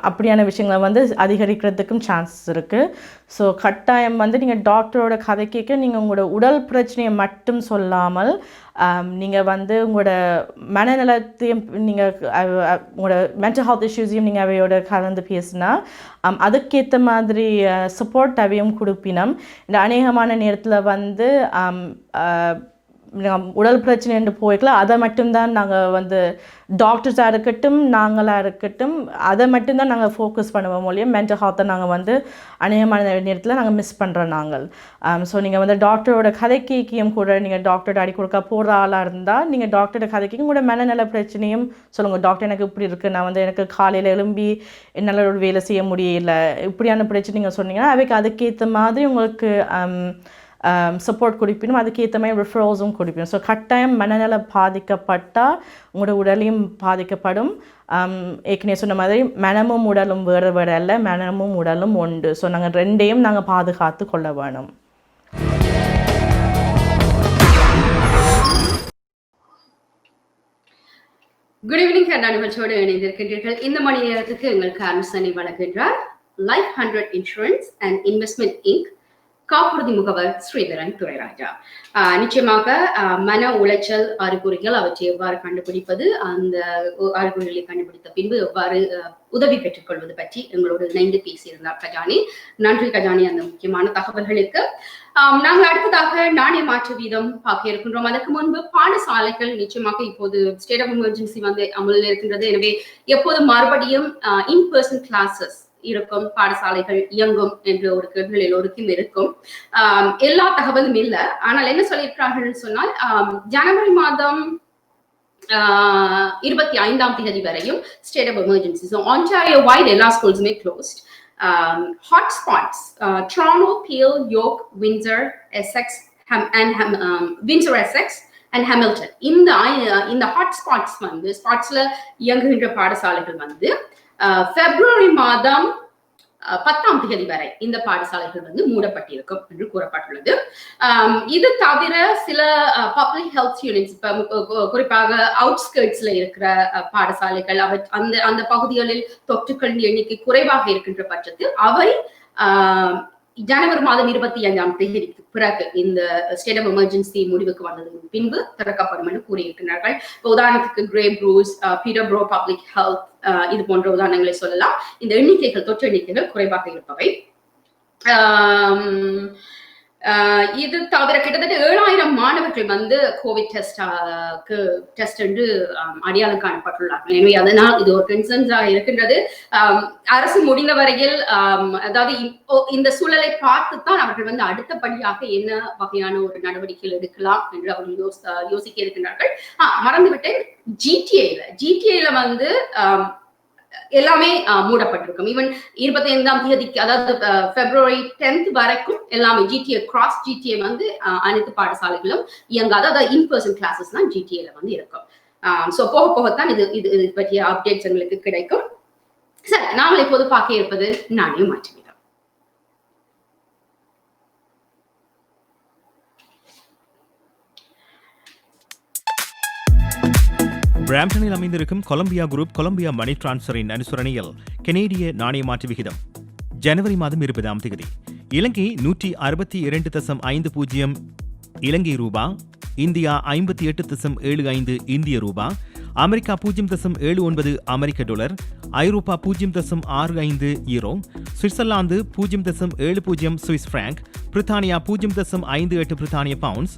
அப்படியான விஷயங்களை வந்து அதிகரிக்கிறதுக்கும் சான்சஸ் இருக்குது. ஸோ கட்டாயம் வந்து நீங்கள் டாக்டரோட கதை கேட்க நீங்கள் உங்களோட உடல் பிரச்சனையை மட்டும் சொல்லாமல் நீங்கள் வந்து உங்களோட மனநலத்தையும் நீங்கள் உங்களோட மென்டல் ஹெல்த் இஷ்யூஸையும் நீங்கள் அவையோட கலந்து பேசினா அதுக்கேற்ற மாதிரி சப்போர்ட் அவையும் கொடுப்பினம். இந்த அநேகமான நேரத்தில் வந்து உடல் பிரச்சனை என்று போய்க்கலாம், அதை மட்டும்தான் நாங்கள் வந்து டாக்டர்ஸாக இருக்கட்டும் நாங்களாக இருக்கட்டும் அதை மட்டும்தான் நாங்கள் ஃபோக்கஸ் பண்ணுவோம் மூலியம் மென்டல் ஹெல்த்தை நாங்கள் வந்து அநேகமான நேரத்தில் நாங்கள் மிஸ் பண்ணுறோம் நாங்கள். ஸோ நீங்கள் வந்து டாக்டரோட கதைக்கியும் கூட நீங்கள் டாக்டரோட அடி கொடுக்க போகிற ஆளாக இருந்தால் நீங்கள் டாக்டரோட கதைக்கு கூட மனநல பிரச்சனையும் சொல்லுங்கள். டாக்டர் எனக்கு இப்படி இருக்குது, நான் வந்து எனக்கு காலையில் எழும்பி என்னால் ஒரு வேலை செய்ய முடியல, இப்படியான பிரச்சனை நீங்கள் சொன்னீங்கன்னா அவைக்கு அதுக்கேற்ற மாதிரி உங்களுக்கு சப்போர்ட் கொடுப்பினும், அதுக்கேற்ற மாதிரி ரெஃபரல்ஸும் கொடுப்பினும். ஸோ கட்டாயம் மனநல பாதிக்கப்பட்டால் உங்களோட உடலையும் பாதிக்கப்படும். ஏற்கனவே சொன்ன மாதிரி மனமும் உடலும் வேறு வேறு அல்ல, மனமும் உடலும் உண்டு. ஸோ நாங்கள் ரெண்டையும் நாங்கள் பாதுகாத்து கொள்ள வேணும். குட் ஈவினிங் கண்ணா நிகழ்ச்சியோடு இணைந்திருக்கின்றீர்கள். இந்த மணி நேரத்துக்கு எங்களுக்கு ஆலோசனை வழங்குகின்றார் life 100 insurance and investment Inc காப்புறுதி முகவர் ஸ்ரீதரன் துரைராஜா. நிச்சயமாக மன உளைச்சல் அறிகுறிகள் அவற்றை எவ்வாறு கண்டுபிடிப்பது, அந்த அறிகுறிகளை கண்டுபிடித்த பின்பு எவ்வாறு உதவி பெற்றுக் கொள்வது பற்றி எங்களோடு இணைந்து பேசியிருந்தார் கஜானி. நன்றி கஜானி அந்த முக்கியமான தகவல்களுக்கு. நாங்கள் அடுத்ததாக நாணய மாற்று வீதம் பார்க்க இருக்கின்றோம். அதற்கு முன்பு பாடசாலைகள் நிச்சயமாக இப்போது ஸ்டேட் ஆஃப் எமர்ஜென்சி வந்து அமலில் இருக்கின்றது. எனவே எப்போது மறுபடியும் இன்பர்சன் கிளாஸஸ் இருக்கும், பாடசாலைகள் இயங்கும் என்ற ஒரு கேள்விகள் எல்லோருக்கும் இருக்கும். எல்லா தகவலும் இல்லை. ஆனால் என்ன சொல்லியிருக்கிறார்கள் சொன்னால் ஜனவரி மாதம் 25ஆம் தேதி வரையும் state of emergency. So Ontario wide எல்லா ஸ்கூல்ஸுமே closed. Hotspots Toronto, Peel, York, Windsor, Essex Windsor Essex and Hamilton. இந்த ஹாட்ஸ்பாட்ஸ் வந்து ஸ்பாட்ஸ்ல இயங்குகின்ற பாடசாலைகள் வந்து பிப்ரவரி மாதம் 10ஆம் தேதி வரை இந்த பாடசாலைகள் வந்து மூடப்பட்டிருக்கும் என்று கூறப்பட்டுள்ளது. இது தவிர சில பப்ளிக் ஹெல்த் யூனிட்ஸ், குறிப்பாக அவுட்ஸ்கர்ட்ஸ்ல இருக்கிற பாடசாலைகள், அந்த பகுதிகளில் தொற்றுக்களின் எண்ணிக்கை குறைவாக இருக்கின்ற பட்சத்தில் அவை ஜனவரி மாதம் 25ஆம் தேதிக்கு பிறகு இந்த ஸ்டேட் ஆஃப் எமர்ஜென்சி முடிவுக்கு வந்ததன் பின்பு திறக்கப்படும் என்று கூறியிருக்கிறார்கள். உதாரணத்துக்கு கிரே ப்ரூஸ், பீட்டர்ப்ரோ பப்ளிக் ஹெல்த், இது போன்ற உதாரணங்களை சொல்லலாம். இந்த எண்ணிக்கைகள், தொற்று எண்ணிக்கைகள் குறைவாக இருப்பவை. இது தவிர கிட்டத்தட்ட 7000 மாணவர்கள் வந்து கோவிட் டெஸ்ட் என்று அடையாளம் காணப்பட்டுள்ளார்கள். எனவே அதனால் இது ஒரு கன்சர்ன்ஸாக இருக்கின்றது. அரசு முடிந்த வரையில் அதாவது இந்த சூழலை பார்த்துத்தான் அவர்கள் வந்து அடுத்தபடியாக என்ன வகையான ஒரு நடவடிக்கைகள் எடுக்கலாம் என்று அவர்கள் யோசிக்க இருக்கின்றார்கள். மறந்துவிட்டேன், ஜிடிஏல வந்து எல்லாமே மூடப்பட்டிருக்கும். ஈவன் 25ஆம் தேதிக்கு, அதாவது பிப்ரவரி 10th வரைக்கும் எல்லாமே ஜிடிஏ கிராஸ் ஜிடிஏ வந்து அனைத்து பாடசாலைகளும் இயங்காது. அதாவது இன்பர்சன் கிளாஸஸ் தான் ஜிடிஏல வந்து இருக்கும். ஸோ போக போகத்தான் இது பற்றிய அப்டேட்ஸ் எங்களுக்கு கிடைக்கும். சரி, நாங்கள் இப்போது பார்க்க இருப்பது நாணய மாற்று வீதம். பிராம்டனில் அமைந்திருக்கும் கொலம்பியா குரூப் கொலம்பியா மணி டிரான்ஸ்ஃபரின் அனுசரணையில் கனேடிய நாணய மாற்று விகிதம் ஜனவரி மாதம் 20ஆம் தேதி இலங்கை 162.50 இலங்கை ரூபா, இந்தியா 58.75 இந்திய ரூபா, அமெரிக்கா 0.79 அமெரிக்க டாலர், ஐரோப்பா 0.65 யூரோ, சுவிட்சர்லாந்து 0.70 சுவிஸ் பிராங்க், பிரித்தானியா 0.58 பிரித்தானிய பவுண்ட்ஸ்,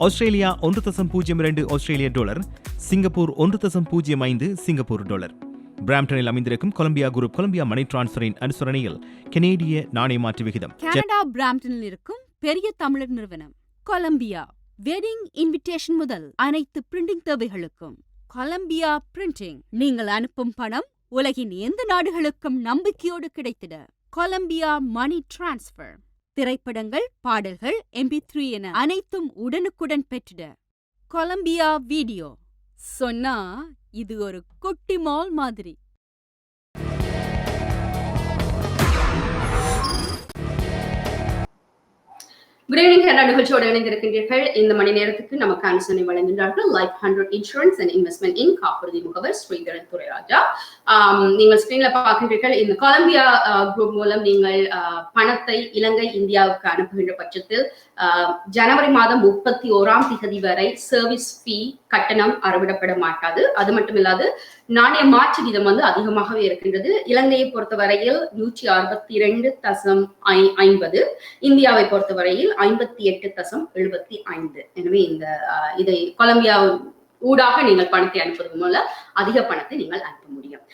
ஆஸ்திரேலியா 1.02 ஆஸ்திரேலிய டாலர், சிங்கப்பூர் 1.05 சிங்கப்பூர் டாலர். பிராம்டனில் அமைந்திருக்கும் கொலம்பியா குரூப் கொலம்பியா மணி டிரான்ஸ்ஃபரின் அனுசரணையில் கனேடிய நாணய மாற்று விகிதம். கனடா பிராம்டனில் இருக்கும் பெரிய தமிழர் நிறுவனம் கொலம்பியா. வெட்டிங் இன்விடேஷன் முதல் அனைத்து பிரிண்டிங் தேவைகளுக்கும் கொலம்பியா பிரிண்டிங். நீங்கள் அனுப்பும் பணம் உலகின் எந்த நாடுகளுக்கும் நம்பிக்கையோடு கிடைத்திட கொலம்பியா மணி டிரான்ஸ்ஃபர். திரைப்படங்கள், பாடல்கள், MP3 என அனைத்தும் உடனுக்குடன் பெற்றிட கொலம்பியா வீடியோ. சொன்னா இது ஒரு குட்டி மால் மாதிரி. Good evening, Canada நிகழ்ச்சியோடு இணைந்திருக்கின்றீர்கள். இந்த மணி நேரத்துக்கு நமக்கு ஆலோசனை வழங்குகின்றார்கள் life 100 insurance and investment in காப்புறுதி முகவர் ஸ்ரீதரன் துரைராஜா. நீங்கள் ஸ்கிரீன்ல பார்க்கின்றீர்கள். இந்த கொலம்பியா குரூப் மூலம் நீங்கள் பணத்தை இலங்கை இந்தியாவுக்கு அனுப்புகின்ற பட்சத்தில் ஜனவரி மாதம் 31 வரை சர்வீஸ் ஃபீ கட்டணம் அறவிடப்பட மாட்டாது. அது மட்டும் இல்லாது நாணய மாற்று வீதம் அதிகமாகவே இருக்கின்றது. இலங்கையை பொறுத்தவரையில் 162.50, இந்தியாவை பொறுத்தவரையில் 58.75. எனவே இதை கொலம்பியா ஊடாக நீங்கள் பணத்தை அனுப்புவது மூலம் அதிக பணத்தை நீங்கள் அனுப்ப முடியும்.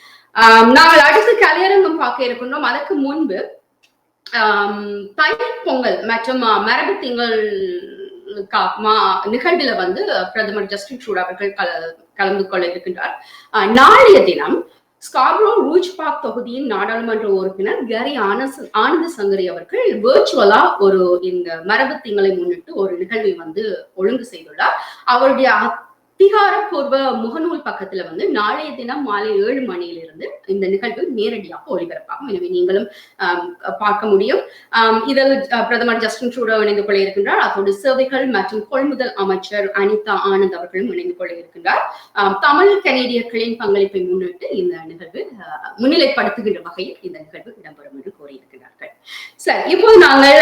நாங்கள் அடுத்து கலையரங்கம் பார்க்க இருக்கின்றோம். அதற்கு முன்பு தை பொங்கல் மற்றும் மரபு திங்கள் நிகழ்வில் பிரதமர் ஜஸ்டின் ட்ரூடோ அவர்கள் கலந்து கொள்ள இருக்கின்றார். நாளைய தினம் ஸ்கார்பரோ ரூஜ் பார்க் தொகுதியின் நாடாளுமன்ற உறுப்பினர் கேரி ஆனந்த சங்கரி அவர்கள் வெர்ச்சுவலா இந்த மரபு திங்களை முன்னிட்டு ஒரு நிகழ்வை ஒழுங்கு செய்துள்ளார். அவருடைய அதிகாரப்பூர்வ முகநூல் பக்கத்துல நாளைய தினம் மாலை 7 மணியிலிருந்து இந்த நிகழ்வு நேரடியாக ஒளிபரப்பாகும். எனவே நீங்களும் பார்க்க முடியும். இதில் பிரதமர் ஜஸ்டின் ட்ரூடோ இணைந்து கொள்ள இருக்கின்றார். அதோடு சேவைகள் மற்றும் கொள்முதல் அமைச்சர் அனிதா ஆனந்த் அவர்களும் இணைந்து கொள்ள இருக்கின்றார். தமிழ் கனேடியர்களின் பங்களிப்பை முன்னிட்டு இந்த நிகழ்வு முன்னிலைப்படுத்துகின்ற வகையில் இந்த நிகழ்வு இடம்பெறும் என்று கூறியிருக்கிறார்கள். சரி, இப்போது நாங்கள்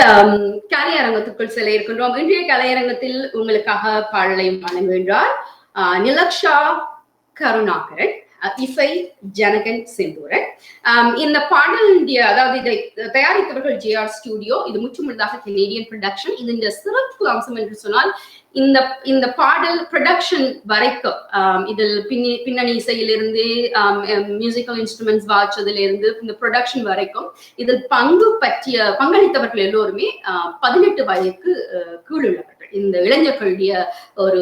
கலையரங்கத்துக்குள் செல்ல இருக்கின்றோம். இன்றைய கலையரங்கத்தில் உங்களுக்காக பாடலை வழங்குகின்றார் நிலக்ஷா கருணாகரன், இசை ஜனகன் செந்தூரன். இந்த பாடலுடைய அதாவது இதை தயாரித்தவர்கள் JR ஸ்டுடியோ. இது முற்றுமுழுதாக கனேடியன் ப்ரொடக்ஷன். இந்த சிறப்பு அம்சம் என்று சொன்னால் இந்த பாடல் ப்ரொடக்ஷன் வரைக்கும் இதில் பின்னணி இசையிலிருந்து மியூசிக்கல் இன்ஸ்ட்ருமெண்ட்ஸ் வாட்சதிலிருந்து இந்த ப்ரொடக்ஷன் வரைக்கும் இதில் பங்களித்தவர்கள் எல்லோருமே 18 வயதுக்கு கீழுள்ளவர்கள். இந்த இளைஞர்களுடைய ஒரு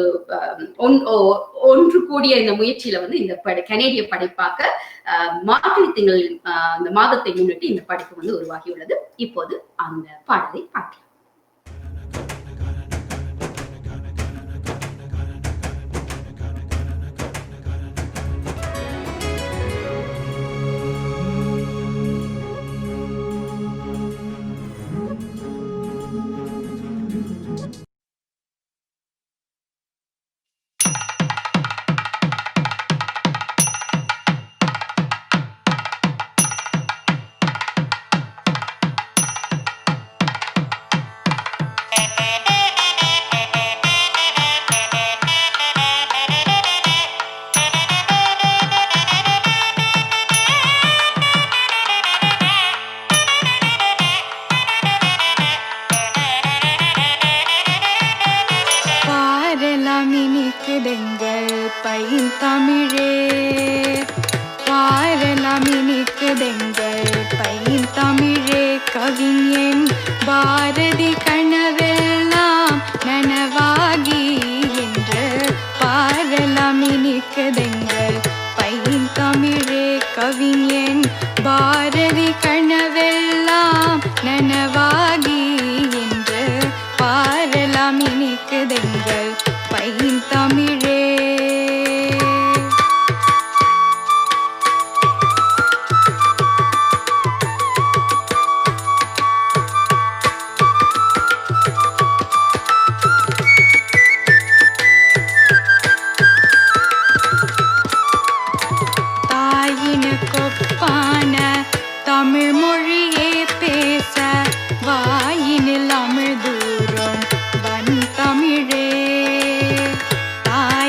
ஒன்று கூடிய இந்த முயற்சியில இந்த கனேடிய படைப்பாக மார்கழி திங்கள் அந்த மாதத்தை முன்னிட்டு இந்த படைப்பு உருவாகியுள்ளது. இப்போது அந்த பாடலை பார்க்கலாம். தாய்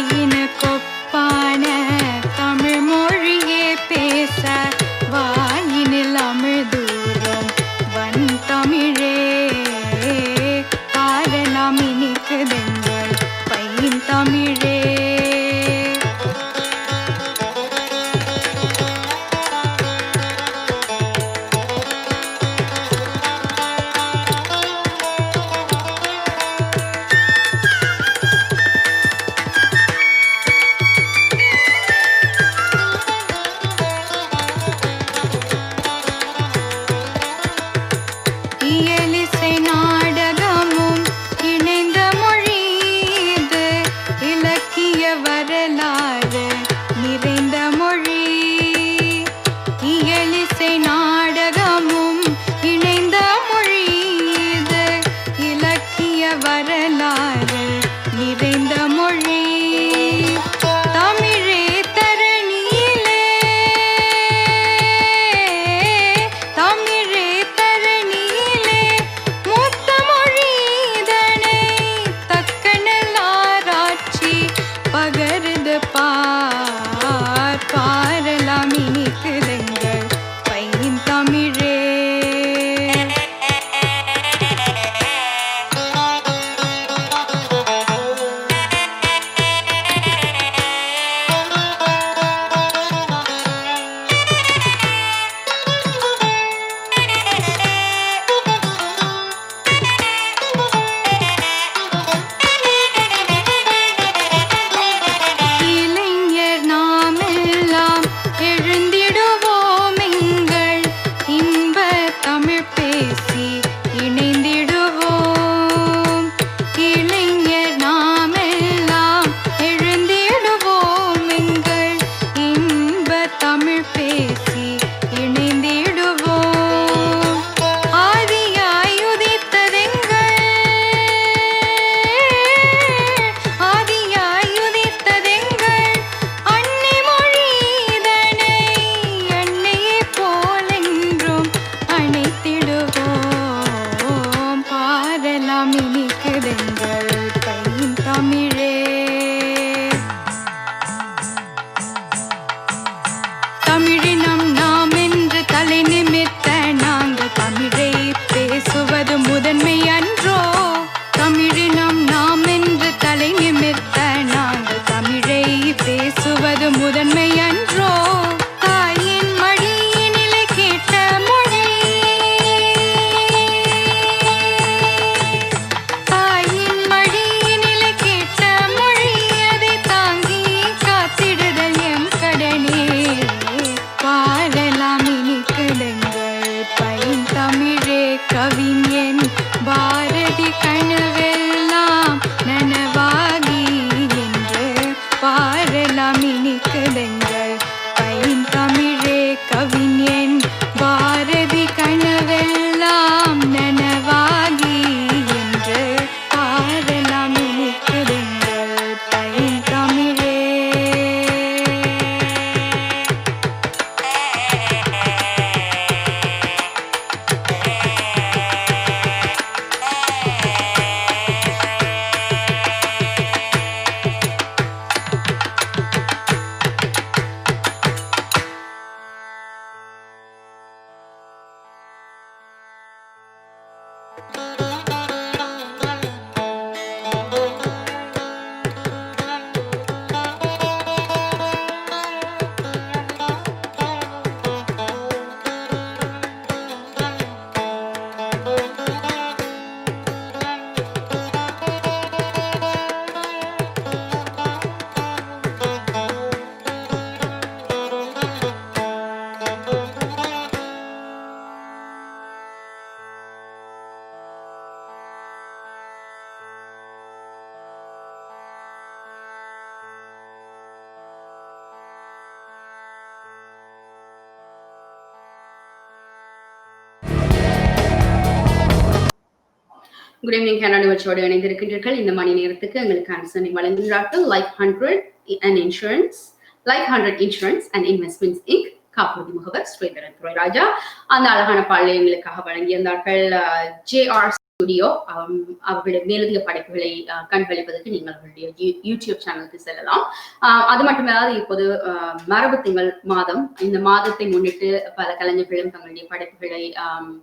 குட் ஈவினிங் கனடா நிகழ்ச்சியோடு இணைந்திருக்கின்றீர்கள். இந்த மணி நேரத்துக்கு எங்களுக்கு ஆன்சரை வழங்குகிறார்கள் life 100 and insurance, life 100 insurance and investments Inc காப்புறுதி முகவர் ஸ்ரீதரன் துரை ராஜா. அந்த அழகான பாடலை எங்களுக்காக வழங்கியிருந்தார்கள். JR ஸ்டுடியோ அவர்களுடைய மேலதிக படைப்புகளை கண்களிப்பதற்கு நீங்கள் அவர்களுடைய யூடியூப் சேனலுக்கு செல்லலாம். அது மட்டுமல்லாது இப்போது மரபு திங்கள் மாதம், இந்த மாதத்தை முன்னிட்டு பல கலைஞர்களும் தங்களுடைய படைப்புகளை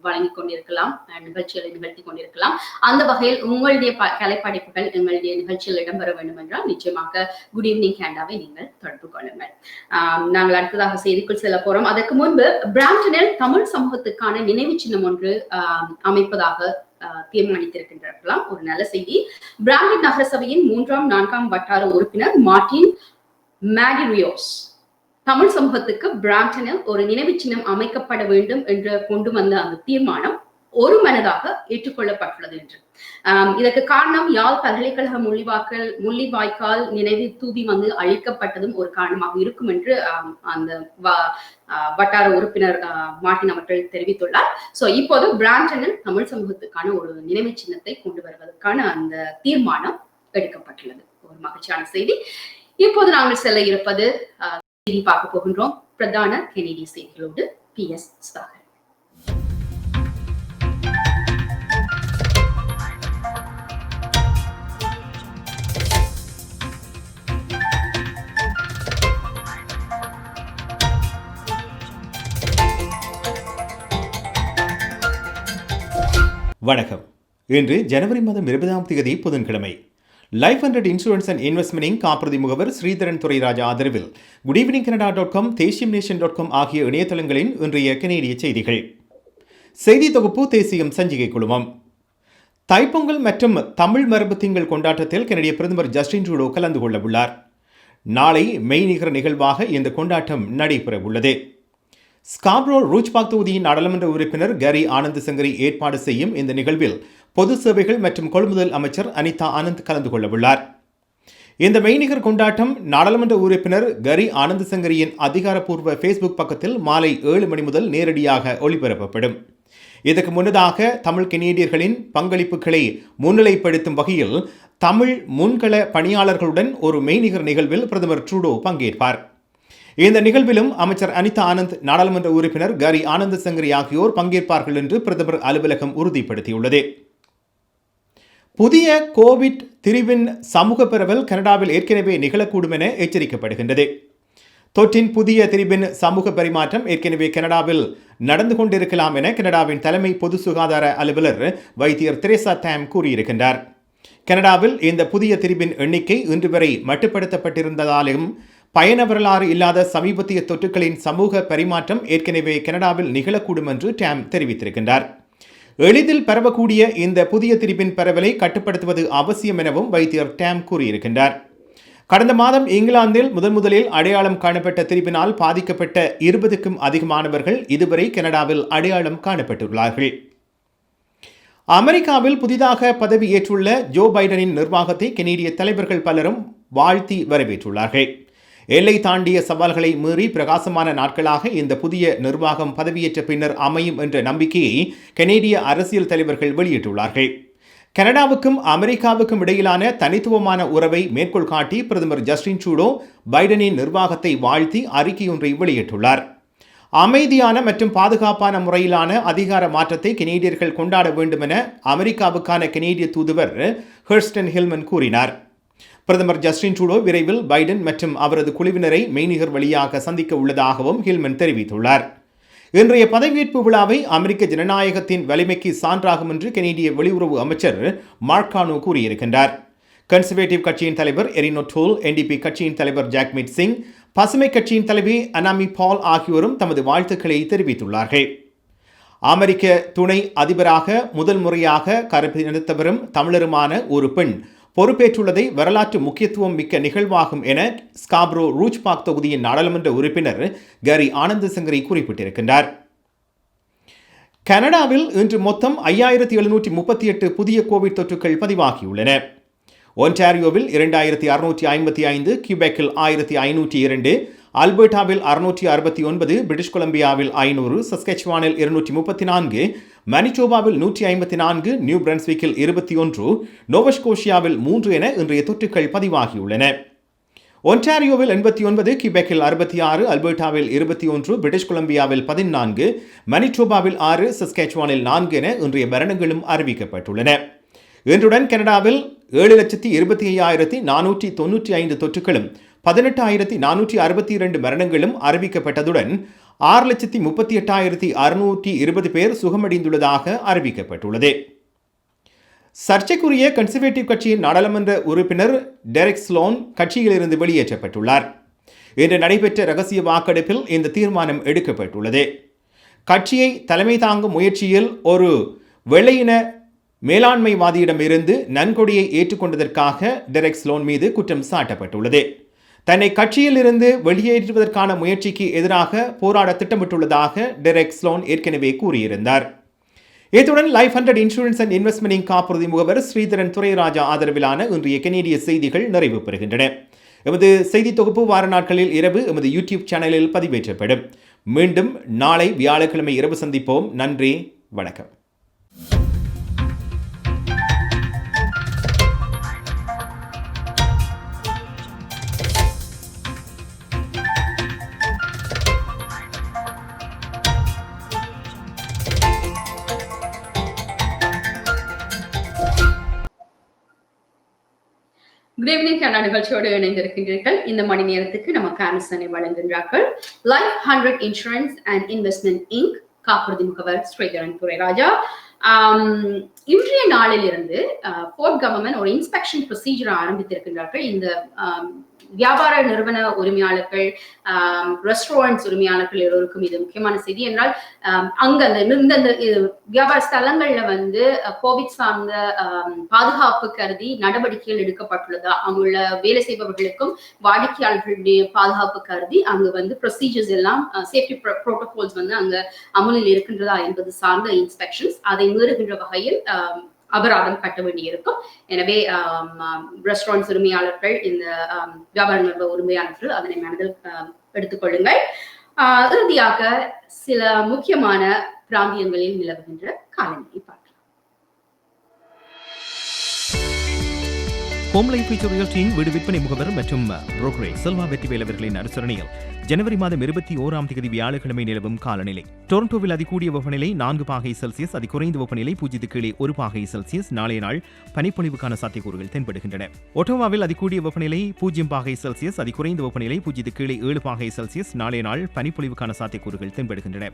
வழங்கி கொண்டிருக்கலாம், நிகழ்ச்சிகளை நிகழ்த்தி கொண்டிருக்கலாம். அந்த வகையில் உங்களுடைய கலைப்படைப்புகள் எங்களுடைய நிகழ்ச்சியில் இடம்பெற வேண்டும் என்றால் நிச்சயமாக குட் ஈவினிங் கேண்டாவை நீங்கள் தொடர்பு கொள்ளுங்கள். நாங்கள் அடுத்ததாக செய்திக்குள் செல்ல போறோம். அதற்கு முன்பு பிராம்டனில் தமிழ் சமூகத்துக்கான நினைவு சின்னம் ஒன்று அமைப்பதாக தீர்மானித்திருக்கின்றார்களாம். ஒரு நல்ல செய்தி. பிராம்டன் நகரசபையின் 3ஆம் 4ஆம் வட்டார உறுப்பினர் மார்டின் மேடிரியோஸ் தமிழ் சமூகத்துக்கு பிராம்டனில் ஒரு நினைவு சின்னம் அமைக்கப்பட வேண்டும் என்று கொண்டு வந்த அந்த தீர்மானம் ஒரு மனதாக ஏற்றுக்கொள்ளப்பட்டுள்ளது என்று. இதற்கு காரணம் யாழ் பல்கலைக்கழக முள்ளிவாய்க்கால் நினைவு தூவி வந்து அழிக்கப்பட்டதும் ஒரு காரணமாக இருக்கும் என்று அந்த வட்டார உறுப்பினர் மார்டின் அவர்கள் தெரிவித்துள்ளார். சோ இப்போது பிராம்டனில் தமிழ் சமூகத்துக்கான ஒரு நினைவு சின்னத்தை கொண்டு வருவதற்கான அந்த தீர்மானம் எடுக்கப்பட்டுள்ளது. ஒரு மகிழ்ச்சியான செய்தி. இப்போது நாங்கள் செல்ல இருப்பது செய்தி பார்க்க போகின்றோம். பிரதான கெனடிய செய்திகளோடு P.s.ச. வணக்கம். இன்று ஜனவரி மாதம் 20ஆம் தேதி புதன்கிழமை. லைஃப் 100 இன்சூரன்ஸ் அண்ட் இன்வெஸ்ட்மெண்ட் காப்புறுதி முகவர் ஸ்ரீதரன் துரை ராஜா ஆதரவில் குட் ஈவினிங் கனடா.com, தேசியம்நேஷன்.com ஆகிய இணையதளங்களின் இன்றைய கனேடிய செய்திகள். செய்தி தொகுப்பு தேசியம் சஞ்சிகை குழுமம். தைப்பொங்கல் மற்றும் தமிழ் மரபு திங்கள் கொண்டாட்டத்தில் கனடிய பிரதமர் ஜஸ்டின் ட்ரூடோ கலந்து கொள்ள உள்ளார். நாளை மெய்நிகர் நிகழ்வாக இந்த கொண்டாட்டம் நடைபெற உள்ளது. ஸ்காப்ரோ ரூச்பாக் தொகுதியின் நாடாளுமன்ற உறுப்பினர் கரி ஆனந்த் சங்கரி ஏற்பாடு செய்யும் இந்த நிகழ்வில் பொது சேவைகள் மற்றும் கொள்முதல் அமைச்சர் அனிதா ஆனந்த் கலந்து கொள்ள உள்ளார். இந்த மெய்நிகர் கொண்டாட்டம் நாடாளுமன்ற உறுப்பினர் கரி ஆனந்த் சங்கரியின் அதிகாரப்பூர்வ ஃபேஸ்புக் பக்கத்தில் மாலை 7 மணி முதல் நேரடியாக ஒளிபரப்பப்படும். இதற்கு முன்னதாக தமிழ் கெனேடியர்களின் பங்களிப்புகளை முன்னிலைப்படுத்தும் வகையில் தமிழ் முன்கள பணியாளர்களுடன் ஒரு மெய்நிகர் நிகழ்வில் பிரதமர் ட்ரூடோ பங்கேற்பார். இந்த நிகழ்விலும் அமைச்சர் அனிதா ஆனந்த், நாடாளுமன்ற உறுப்பினர் கரி ஆனந்த் சங்கரி ஆகியோர் பங்கேற்பார்கள் என்று பிரதமர் அலுவலகம் உறுதிப்படுத்தியுள்ளது. புதிய கோவிட் திரிவின் சமூக பரவல் கனடாவில் ஏற்கனவே நிகழக்கூடும் என எச்சரிக்கப்படுகின்றது. தொற்றின் புதிய திரிவின் சமூக பரிமாற்றம் ஏற்கனவே கனடாவில் நடந்து கொண்டிருக்கலாம் என கனடாவின் தலைமை பொது சுகாதார அலுவலர் வைத்தியர் தெரேசா தாம் கூறியிருக்கின்றார். கனடாவில் இந்த புதிய திரிவின் எண்ணிக்கை இன்று வரை மட்டுப்படுத்தப்பட்டிருந்ததாலும் பயண வரலாறு இல்லாத சமீபத்திய தொற்றுகளின் சமூக பரிமாற்றம் ஏற்கனவே கனடாவில் நிகழக்கூடும் என்று டாம் தெரிவித்திருக்கின்றார். எளிதில் பரவக்கூடிய இந்த புதிய திரிபின் பரவலை கட்டுப்படுத்துவது அவசியம் எனவும் வைத்தியர் டாம் கூறியிருக்கின்றார். கடந்த மாதம் இங்கிலாந்தில் முதலில் அடையாளம் காணப்பட்ட திரிபினால் பாதிக்கப்பட்ட 20க்கும் அதிகமானவர்கள் இதுவரை கனடாவில் அடையாளம் காணப்பட்டுள்ளார்கள். அமெரிக்காவில் புதிதாக பதவியேற்றுள்ள ஜோ பைடனின் நிர்வாகத்தை கெனடிய தலைவர்கள் பலரும் வாழ்த்தி வரவேற்றுள்ளார்கள். எல்லை தாண்டிய சவால்களை மீறி பிரகாசமான நாட்களாக இந்த புதிய நிர்வாகம் பதவியேற்ற பின்னர் அமையும் என்ற நம்பிக்கையை கெனடிய அரசியல் தலைவர்கள் வெளியிட்டுள்ளார்கள். கனடாவுக்கும் அமெரிக்காவுக்கும் இடையிலான தனித்துவமான உறவை மேற்கோள் காட்டி பிரதமர் ஜஸ்டின் ட்ரூடோ பைடனின் நிர்வாகத்தை வாழ்த்தி அறிக்கையொன்றை வெளியிட்டுள்ளார். அமைதியான மற்றும் பாதுகாப்பான முறையிலான அதிகார மாற்றத்தை கெனடியர்கள் கொண்டாட வேண்டும் என அமெரிக்காவுக்கான கெனடிய தூதுவர் ஹர்ஸ்டன் ஹில்மன் கூறினார். பிரதமர் ஜஸ்டின் ட்ரூடோ விரைவில் பைடன் மற்றும் அவரது குழுவினரை மெய்நிகர் வழியாக சந்திக்க உள்ளதாகவும் ஹில்மன் தெரிவித்துள்ளார். இன்றைய பதவியேற்பு விழாவை அமெரிக்க ஜனநாயகத்தின் வலிமைக்கு சான்றாகும் என்று கனேடிய வெளியுறவு அமைச்சர் மார்கானோ கூறியிருக்கின்றார். கன்சர்வேட்டிவ் கட்சியின் தலைவர் எரின் ஓடோல், NDP கட்சியின் தலைவர் ஜாக்மீட் சிங், பசுமை கட்சியின் தலைவி அனாமி பால் ஆகியோரும் தமது வாழ்த்துக்களை தெரிவித்துள்ளார்கள். அமெரிக்க துணை அதிபராக முதல் முறையாக கருத்து நடத்தவரும் தமிழருமான ஒரு பெண் பொறுப்பேற்றுள்ளதை வரலாற்று முக்கியத்துவம் மிக்க நிகழ்வாகும் என ஸ்காப்ரோ ரூச்பாக் தொகுதியின் நாடாளுமன்ற உறுப்பினர் கரி ஆனந்த சங்கரி குறிப்பிட்டிருக்கின்றார். கனடாவில் இன்று மொத்தம் 5738 புதிய கோவிட் தொற்றுகள் பதிவாகியுள்ளன. ஒன்டாரியோவில் 2655, கியூபெக்கில் 1502, அல்பர்டாவில் 669, பிரிட்டிஷ் கொலம்பியாவில் 500, சஸ்கெச்சுவானில் 234, மனிடோபாவில் 154, நியூ பிரன்ஸ்விக்கில் 21, நோவஸ்கோஷியாவில் 3 என இன்றைய தொற்றுகள் பதிவாகியுள்ளன. ஒன்டாரியோவில் 89, கியூபெக்கில் 66, அல்பர்டாவில் 21, பிரிட்டிஷ் கொலம்பியாவில் 14, மனிடோபாவில் 6, சஸ்கெச்சுவானில் 4 என இன்றைய மரணங்களும் அறிவிக்கப்பட்டுள்ளன. இன்றுடன் கனடாவில் 7,25,495 தொற்றுகளும் 18,462 மரணங்களும் அறிவிக்கப்பட்டதுடன் 6,38,620 பேர் சுகமடைந்துள்ளதாக அறிவிக்கப்பட்டுள்ளது. சர்ச்சைக்குரிய கன்சர்வேட்டிவ் கட்சியின் நாடாளுமன்ற உறுப்பினர் டெரெக் ஸ்லோன் கட்சியிலிருந்து வெளியேற்றப்பட்டுள்ளார். இன்று நடைபெற்ற ரகசிய வாக்கெடுப்பில் இந்த தீர்மானம் எடுக்கப்பட்டுள்ளது. கட்சியை தலைமை தாங்கும் முயற்சியில் ஒரு வெள்ளையின மேலாண்மைவாதியிடமிருந்து நன்கொடையை ஏற்றுக்கொண்டதற்காக டெரெக் ஸ்லோன் மீது குற்றம் சாட்டப்பட்டுள்ளது. தன்னை கட்சியிலிருந்து வெளியேற்றுவதற்கான முயற்சிக்கு எதிராக போராட திட்டமிட்டுள்ளதாக டெரெக் ஸ்லோன் ஏற்கனவே கூறியிருந்தார். இத்துடன் லைஃப் 100 இன்சூரன்ஸ் அண்ட் இன்வெஸ்ட்மெண்டிங் காப்புறுதி முகவர் ஸ்ரீதரன் துரைராஜா ஆதரவிலான இன்றைய கனேடிய செய்திகள் நிறைவு பெறுகின்றன. எமது செய்தி தொகுப்பு வார நாட்களில் இரவு எமது யூடியூப் சேனலில் பதிவேற்றப்படும். மீண்டும் நாளை வியாழக்கிழமை இரவு சந்திப்போம். நன்றி, வணக்கம். குட் ஈவினிங் கனடா நிகழ்ச்சியோடு இணைந்திருக்கின்றீர்கள். இந்த மணி நேரத்துக்கு நமக்கு ஆலோசனை வழங்குகின்றார்கள் life 100 insurance and investment Inc காப்புறுதி முகவர் ஸ்ரீதரன் துரைராஜா. இன்றைய நாளிலிருந்து போர்ட் கவர்மெண்ட் ஒரு இன்ஸ்பெக்ஷன் ப்ரொசீஜரை ஆரம்பித்திருக்கின்றார்கள். இந்த வியாபார நிறுவன உரிமையாளர்கள், ரெஸ்டாரண்ட்ஸ் உரிமையாளர்கள் எல்லோருக்கும் இது முக்கியமான செய்தி. என்றால் அங்க இந்த வியாபார ஸ்தலங்கள்ல வந்து கோவிட் சார்ந்த பாதுகாப்பு கருதி நடவடிக்கைகள் எடுக்கப்பட்டுள்ளதா, அங்குள்ள வேலை செய்பவர்களுக்கும் வாடிக்கையாளர்களுடைய பாதுகாப்பு கருதி அங்கு வந்து ப்ரொசீஜர்ஸ் எல்லாம், சேஃப்டி புரோட்டோகால்ஸ் வந்து அங்க அமலில் இருக்கின்றதா என்பது சார்ந்த இன்ஸ்பெக்ஷன்ஸ். அதை மீறுகின்ற வகையில் அபராதம் கட்ட வேண்டியிருக்கும். எனவே ரெஸ்டாரண்ட்ஸ் உரிமையாளர்கள், இந்த வியாபார நிறுவன உரிமையாளர்கள் அதனை மனதில் எடுத்துக்கொள்ளுங்கள். இறுதியாக சில முக்கியமான பிராந்தியங்களில் நிலவுகின்ற காலநிலை பார்க்கலாம். ஹோம் லைஃப் ஃபியூச்சர் ரியல்டியின் வீடு விற்பனை முகவர் மற்றும் புரோக்கரேஜ் செல்வா வெற்றிவேல் அவர்களின் அனுசரணையில் ஜனவரி மாதம் 21ஆம் தேதி வியாழக்கிழமை நிலவும் காலநிலை. டொரண்டோவில் அதிகூடிய வெப்பநிலை 4 பாகை செல்சியஸ், அதிகுறைந்த வெப்பநிலை 0 கீழே 1 பாகை செல்சியஸ். நாளைய நாள் பனிப்பொழிவுக்கான சாத்தியக்கூறுகள் தென்படுகின்றன. ஒட்டோவாவில் அதிகூடிய வெப்பநிலை 0 பாகை செல்சியஸ், அதிகுறைந்த வெப்பநிலை 0 கீழே 7 பாகை செல்சியஸ். நாளைய நாள் பனிப்பொழிவுக்கான சாத்தியக்கூறுகள் தென்படுகின்றன.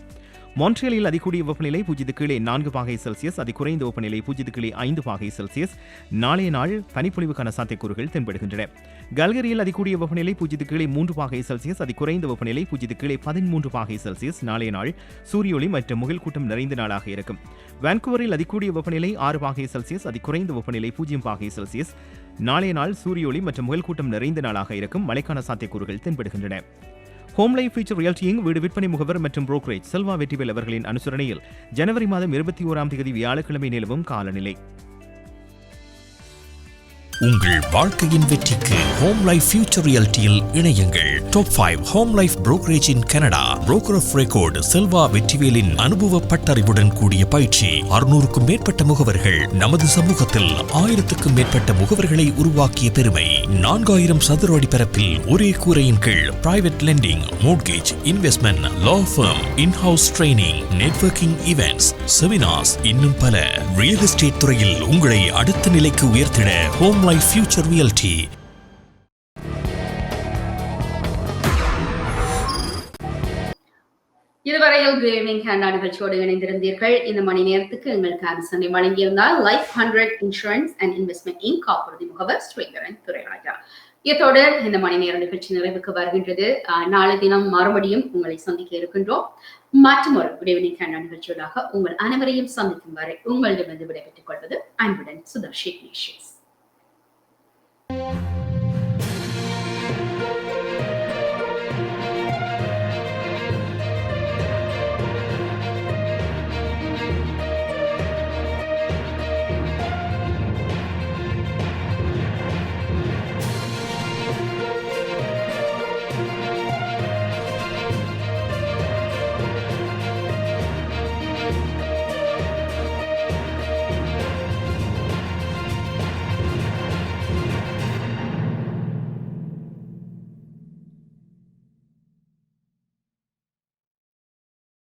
மான்ட்ரியலில் அதிகூடிய வெப்பநிலை 0 கீழே 4 பாகை செல்சியஸ், அதிகுறைந்த வெப்பநிலை 0 கீழே 5 பாகை செல்சியஸ். நாளைய நாள் பனிப்பொழிவுக்கான சாத்தியக்கூறுகள் தென்படுகின்றன. கல்கரியில் அதிகூடிய வெப்பநிலை 0 கீழே 3 பாகை செல்சியஸ், அதிகுறைந்த வெப்பநிலை 0 கீழே 13 பாகை செல்சியஸ். நாளைய நாள் சூரியொளி மற்றும் முகில் கூட்டம் நிறைந்த நாளாக இருக்கும். வான்கூவரில் அதிகூடிய வெப்பநிலை 6 பாகை செல்சியஸ், அதிகுறைந்த வெப்பநிலை 0 பாகை செல்சியஸ். நாளைய நாள் சூரியொளி மற்றும் முகில் கூட்டம் நிறைந்த நாளாக இருக்கும். மழைக்கான சாத்தியக்கூறுகள் தென்படுகின்றன. ஹோம் லைஃப் ஃபியூச்சர் ரியல்டியின் வீடு விற்பனை முகவர் மற்றும் புரோக்கரேஜ் செல்வா வெற்றிவேல் அவர்களின் அனுசரணையில் ஜனவரி மாதம் 21ஆம் தேதி வியாழக்கிழமை நிலவும் காலநிலை. உங்கள் வாழ்க்கையின் வெற்றிக்கு ஹோம் லைஃப் ஃபியூச்சர் ரியல்டியில் இணையுங்கள். Top 5 home life brokerage in Canada. Broker of record Selva வெற்றிவேலின் அனுபவ பட்டறிவுடன் கூடிய பயிற்சி. 600க்கும் மேற்பட்ட முகவர்கள் நமது சமூகத்தில் 1000க்கும் மேற்பட்ட முகவர்களை உருவாக்கிய பெருமை. 4000 சதுர அடி பரப்பில் ஒரே கூரையின் கீழ் private lending, mortgage, investment, law firm, in house training, networking events, seminars, இன்னும் பல. ரியல் எஸ்டேட் துறையில் உங்களை அடுத்த நிலைக்கு உயர்த்திட ஹோம் லைஃப் ஃபியூச்சர் ரியல்டி. இதுவரை இதுவரையில் குட் ஈவினிங் கனடா நிகழ்ச்சியோடு இணைந்திருந்தீர்கள். இந்த மணி நேரத்துக்கு எங்களுக்கு ஆன்சனை வழங்கியிருந்தால் life 100 insurance and investment in காப்புறுதி முகவர் ஸ்ரீதரன் துரைராஜா. இதோடு இந்த மணி நேர நிகழ்ச்சி நிறைவுக்கு வருகின்றது. நாளை தினம் மறுபடியும் உங்களை சந்திக்க இருக்கின்றோம். மற்றும் ஒரு குட் ஈவினிங் கனடா நிகழ்ச்சியோடாக உங்கள் அனைவரையும் சந்திக்கும் வரை உங்களிடமிருந்து விடைபெற்றுக் கொள்வது அன்புடன் சுதர்ஷி.